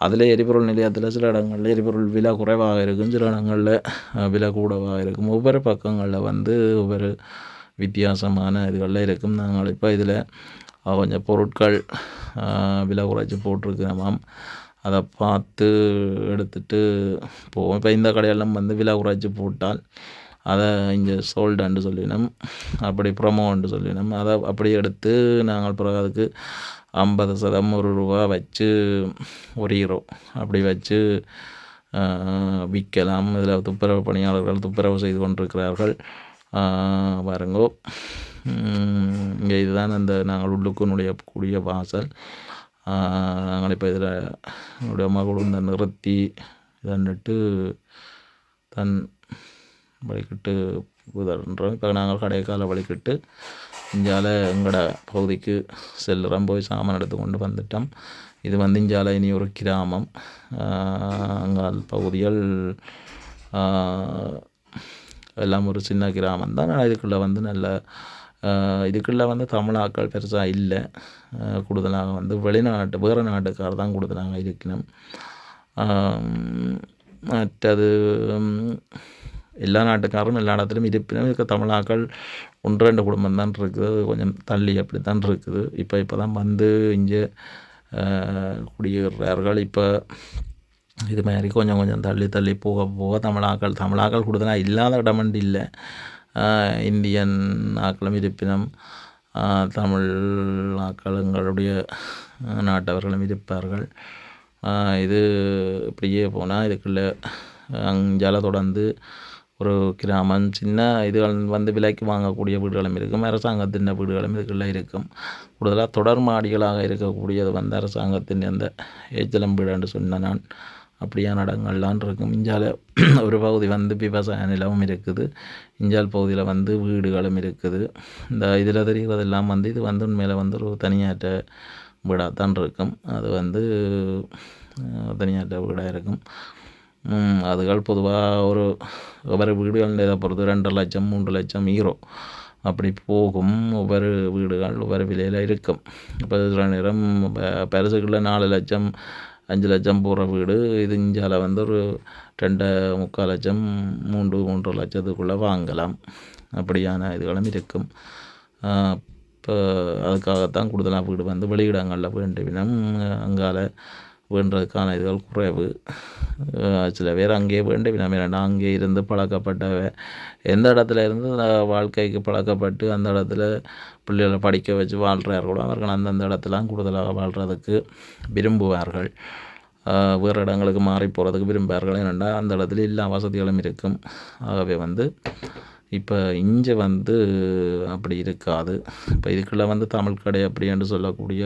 Speaker 1: அதில் எரிபொருள் நிலையத்தில் சில இடங்களில் எரிபொருள் விலை குறைவாக இருக்கும், சில இடங்களில் விலை கூடவாக இருக்கும். ஒவ்வொரு பக்கங்களில் வந்து ஒவ்வொரு வித்தியாசமான இதுகளில் இருக்கும். நாங்கள் இப்போ இதில் கொஞ்சம் பொருட்கள் விலை குறைச்சி போட்டிருக்கிறோமாம், அதை பார்த்து எடுத்துகிட்டு போவோம். இப்போ இந்த கடையெல்லாம் வந்து விலை குறைச்சி போட்டால் அதை இங்கே சோல்டுன்னு சொல்லினோம், அப்படி ப்ரொமோன்னு சொல்லினோம். அதை அப்படி எடுத்து நாங்கள் பிறகு அதுக்கு 50% ₹1 வச்சு €1 அப்படி வச்சு விற்கலாம். இதில் துப்புரவு பணியாளர்கள் துப்புரவு செய்து கொண்டிருக்கிறார்கள். பாருங்கோ, இங்கே இதுதான் அந்த நாங்கள் உள்ளுக்கு நுழையக்கூடிய வாசல். நாங்கள் இப்போ இதில் என்னுடைய மகளும் நிறுத்தி இதன்னுட்டு தன் வழிக்கிட்டு உதறோம். இப்போ நாங்கள் கடைக்கால வழிக்கிட்டு இஞ்சால எங்களோட பகுதிக்கு செல்லுறோம். போய் சாமான் எடுத்து கொண்டு வந்துட்டோம். இது வந்து இஞ்சால இனி ஒரு கிராமம். அங்கால் பகுதிகள் எல்லாம் ஒரு சின்ன கிராமம் தான். இதுக்குள்ளே வந்து இதுக்குள்ளே வந்து தமிழாக்கள் பெருசாக இல்லை. கூடுதலாக வந்து வேறு நாட்டுக்கார தான் கூடுதலாக இருக்கணும். மற்றது எல்லா நாட்டுக்காரும் எல்லா இடத்துலையும் இருப்பினும் இருக்க தமிழாக்கள் 1-2 குடும்பம் தான் இருக்குது, கொஞ்சம் தள்ளி அப்படி தான் இருக்குது. இப்போ தான் வந்து இங்கே குடியேறுறார்கள். இப்போ இது மாதிரி கொஞ்சம் தள்ளி போக தமிழாக்கள் கூடுதலாக இல்லாத இடமண்டு இல்லை. இந்தியன் ஆக்களும் இருப்பினும் தமிழ் ஆக்கள் எங்களுடைய நாட்டவர்களும் இருப்பார்கள். இது இப்படியே போனால் இதுக்குள்ளே அஞ்சால தொடர்ந்து ஒரு கிராமம் சின்ன இதுகள் வந்து விலைக்கு வாங்கக்கூடிய வீடுகளும் இருக்கும், அரசாங்கத்தின் வீடுகளும் இதுக்குள்ளே இருக்கும். கூடுதலாக தொடர் மாடிகளாக இருக்கக்கூடியது வந்து அரசாங்கத்தின் அந்த ஏச்சலம் வீடுன்னு சொன்ன நான் அப்படியான இடங்கள்லாம் இருக்கும். இஞ்சால ஒரு பகுதி வந்து விவசாய நிலமும் இருக்குது, இஞ்சால் பகுதியில் வந்து வீடுகளும் இருக்குது. இந்த இதில் தெரிகிறதெல்லாம் வந்து இது வந்து உண்மையில் வந்து ஒரு தனியாற்ற வீடாக தான் இருக்கும். அது வந்து தனியாற்ற வீடாக இருக்கும். அதுகள் பொதுவாக ஒவ்வொரு வீடுகள் இதை பொறுத்து €2 லட்சம் €3 லட்சம் அப்படி போகும். ஒவ்வொரு வீடுகள் ஒவ்வொரு விலையில் இருக்கும். இப்போ சில நேரம் பரிசுகளில் 4,00,000 5,00,000 போகிற வீடு இது இந்தியாவில் வந்து ஒரு 2,350,000 3 லட்சத்துக்குள்ளே வாங்கலாம். அப்படியான இதுகளும் இருக்கும். இப்போ அதுக்காகத்தான் கூடுதலாக வீடு வந்து வெளியிடங்களில் வேண்டிவினம் அங்கால வேண்டுறதுக்கான இதுகள் குறைவு. சில பேர் அங்கேயே வேண்டிவினம் ஏன்னா அங்கே இருந்து பழக்கப்பட்ட எந்த இடத்துல இருந்து வாழ்க்கைக்கு பழக்கப்பட்டு அந்த இடத்துல பிள்ளைகளை படிக்க வச்சு வாழ்கிறார்களோ அவர்கள் அந்தந்த இடத்துலாம் கூடுதலாக வாழ்கிறதுக்கு விரும்புவார்கள். வேறு இடங்களுக்கு மாறி போகிறதுக்கு விரும்புவார்கள். ஏனென்றால் அந்த இடத்துல எல்லா வசதிகளும் இருக்கும். ஆகவே வந்து இப்போ இங்கே வந்து அப்படி இருக்காது. இப்போ இதுக்குள்ளே வந்து தமிழ் கடை அப்படி என்று சொல்லக்கூடிய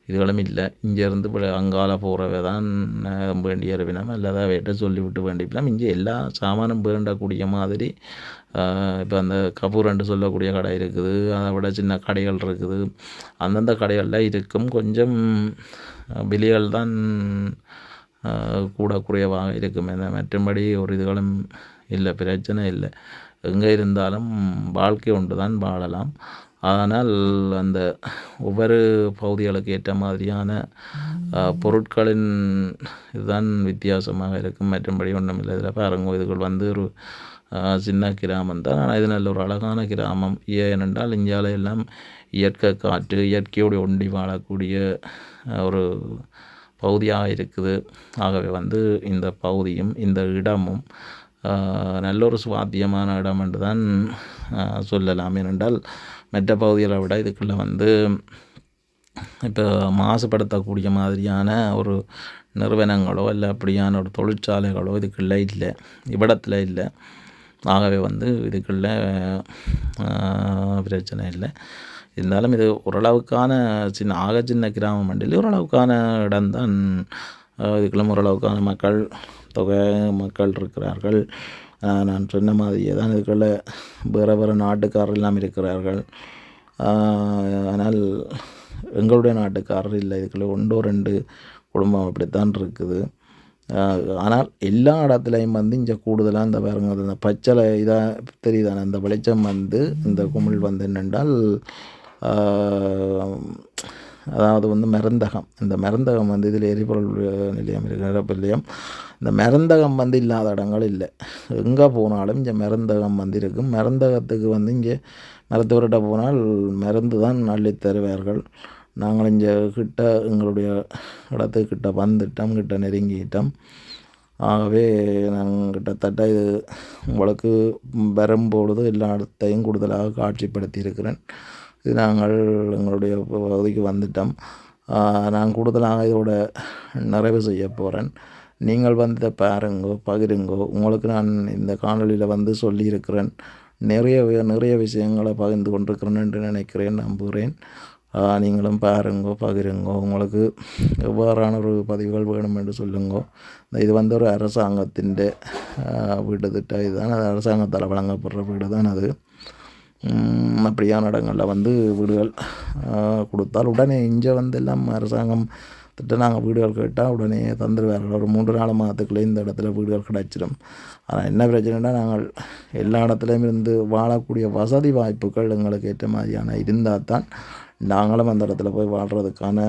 Speaker 1: இதுகளும் இல்லை. இங்கேருந்து அங்கால போகிறவை தான் வேண்டிய வினம் அல்லது அவையிட்ட சொல்லிவிட்டு வேண்டிக்கலாம். இங்கே எல்லா சாமானும் வேண்டக்கூடிய மாதிரி இப்போ அந்த கபூர் என்று சொல்லக்கூடிய கடை இருக்குது. அதை விட சின்ன கடைகள் இருக்குது. அந்தந்த கடைகளில் இருக்கும். கொஞ்சம் விலைகள் தான் கூட குறைவாக இருக்கும். மற்றபடி ஒரு இதுகளும் இல்லை, பிரச்சனை இல்லை. எங்கே இருந்தாலும் வாழ்க்கை ஒன்று தான் வாழலாம். ஆனால் அந்த ஒவ்வொரு பகுதிகளுக்கு ஏற்ற மாதிரியான பொருட்களின் இதுதான் வித்தியாசமாக இருக்கும். மற்றபடி ஒன்றும் இல்லை. இதில் பாருங்க, இதுகள் வந்து ஒரு சின்ன கிராமம் தான். ஆனால் இது நல்ல ஒரு அழகான கிராமம். ஏனென்றால் இந்தியாவில் எல்லாம் இயற்கை காற்று இயற்கையோடு ஒண்டி வாழக்கூடிய ஒரு பகுதியாக இருக்குது. ஆகவே வந்து இந்த பகுதியும் இந்த இடமும் நல்ல ஒரு சுவாத்தியமான இடம் என்று தான் சொல்லலாம். ஏனென்றால் மற்ற பகுதிகளை விட இதுக்குள்ளே வந்து இப்போ மாசுபடுத்தக்கூடிய மாதிரியான ஒரு நிறுவனங்களோ இல்லை அப்படியான ஒரு தொழிற்சாலைகளோ இதுக்குள்ளே இல்லை, இவ்விடத்தில் இல்லை. ஆகவே வந்து இதுக்குள்ள பிரச்சனை இல்லை. இருந்தாலும் இது ஓரளவுக்கான சின்ன கிராமம் மண்டியில் ஓரளவுக்கான இடம்தான். இதுக்குள்ள ஓரளவுக்கான மக்கள் தொகை மக்கள் இருக்கிறார்கள். நான் சொன்ன மாதிரியே தான் இதுக்குள்ள வேறு நாட்டுக்காரர் எல்லாம் இருக்கிறார்கள். ஆனால் எங்களுடைய நாட்டுக்காரர் இல்லை. இதுக்குள்ள 1-2 குடும்பம் அப்படித்தான் இருக்குது. ஆனால் எல்லா இடத்துலையும் வந்து இங்கே கூடுதலாக இந்த பாருங்க, இந்த பச்சளை இதாக தெரியுதானே, அந்த வெளிச்சம் வந்து இந்த குமிழ் வந்து என்னென்றால் அதாவது வந்து மருந்தகம். இந்த மருந்தகம் வந்து இதில் எரிபொருள் நிலையம் இருக்குது, நிரப்பு நிலையம். இந்த மருந்தகம் வந்து இல்லாத இடங்கள் இல்லை. எங்கே போனாலும் இங்கே மருந்தகம் வந்து இருக்கும். மருந்தகத்துக்கு வந்து இங்கே மருத்துவர்கிட்ட போனால் மருந்து தான் அள்ளி தருவார்கள். நாங்கள் இங்கே கிட்ட எங்களுடைய இடத்துக்கிட்ட வந்துட்டோம், கிட்ட நெருங்கிட்டோம். ஆகவே நாங்கள் கிட்டத்தட்ட இது உங்களுக்கு வரும்பொழுது எல்லா இடத்தையும் கூடுதலாக காட்சிப்படுத்தி இருக்கிறேன். இது நாங்கள் எங்களுடைய பகுதிக்கு வந்துட்டோம். நான் கூடுதலாக இதோட நிறைவு செய்ய போகிறேன். நீங்கள் வந்து இதை பாருங்கோ, பகிருங்கோ. உங்களுக்கு நான் இந்த காணொலியில் வந்து சொல்லியிருக்கிறேன். நிறைய விஷயங்களை பகிர்ந்து கொண்டிருக்கிறேன் என்று நினைக்கிறேன், நம்புகிறேன். நீங்களும் பாருங்கோ, பகிருங்கோ. உங்களுக்கு எவ்வாறான ஒரு பதிவுகள் வேணும் என்று சொல்லுங்கோ. இது வந்து ஒரு அரசாங்கத்தின் வீடு திட்டம். இதுதான் அது அரசாங்கத்தால் வழங்கப்படுற வீடு தான் அது. அப்படியான இடங்களில் வந்து வீடுகள் கொடுத்தால் உடனே இங்கே வந்து எல்லாம் அரசாங்கம் திட்டம் நாங்கள் வீடுகள் கேட்டால் உடனே தந்துடுவார்கள். ஒரு 3-4 மாதத்துக்குள்ளே இந்த இடத்துல வீடுகள் கிடச்சிடும். ஆனால் என்ன பிரச்சனைனா, நாங்கள் எல்லா இடத்துலையும் இருந்து வாழக்கூடிய வசதி வாய்ப்புகள் எங்களுக்கு ஏற்ற மாதிரியான இருந்தால் தான் நாங்களும் அந்த இடத்துல போய் வாழ்கிறதுக்கான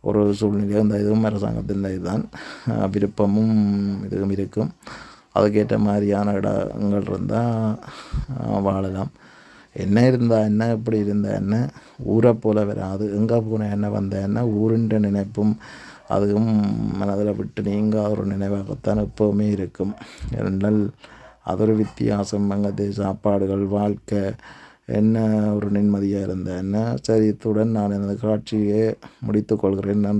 Speaker 1: ஒரு சூழ்நிலையும் இந்த இதுவும் அரசாங்கத்தின் இதுதான் விருப்பமும் இதுவும் இருக்கும். அதுக்கேற்ற மாதிரியான இடங்கள் இருந்தால் வாழலாம். என்ன இருந்தால் என்ன, எப்படி இருந்தால் என்ன, ஊரை போல் வராது. எங்கே போனால் என்ன, வந்த என்ன, ஊருன்ற நினைப்பும் அதுவும் மனதில் விட்டு நீங்காத ஒரு நினைவாகத்தான் எப்போவுமே இருக்கும். ஏனென்றால் அது ஒரு வித்தியாசம். அங்கே சாப்பாடுகள், வாழ்க்கை என்ன ஒரு நிம்மதியாக இருந்த என்ன. சரி, இத்துடன் நான் எனது காட்சியை முடித்து கொள்கிறேன். நன்றி.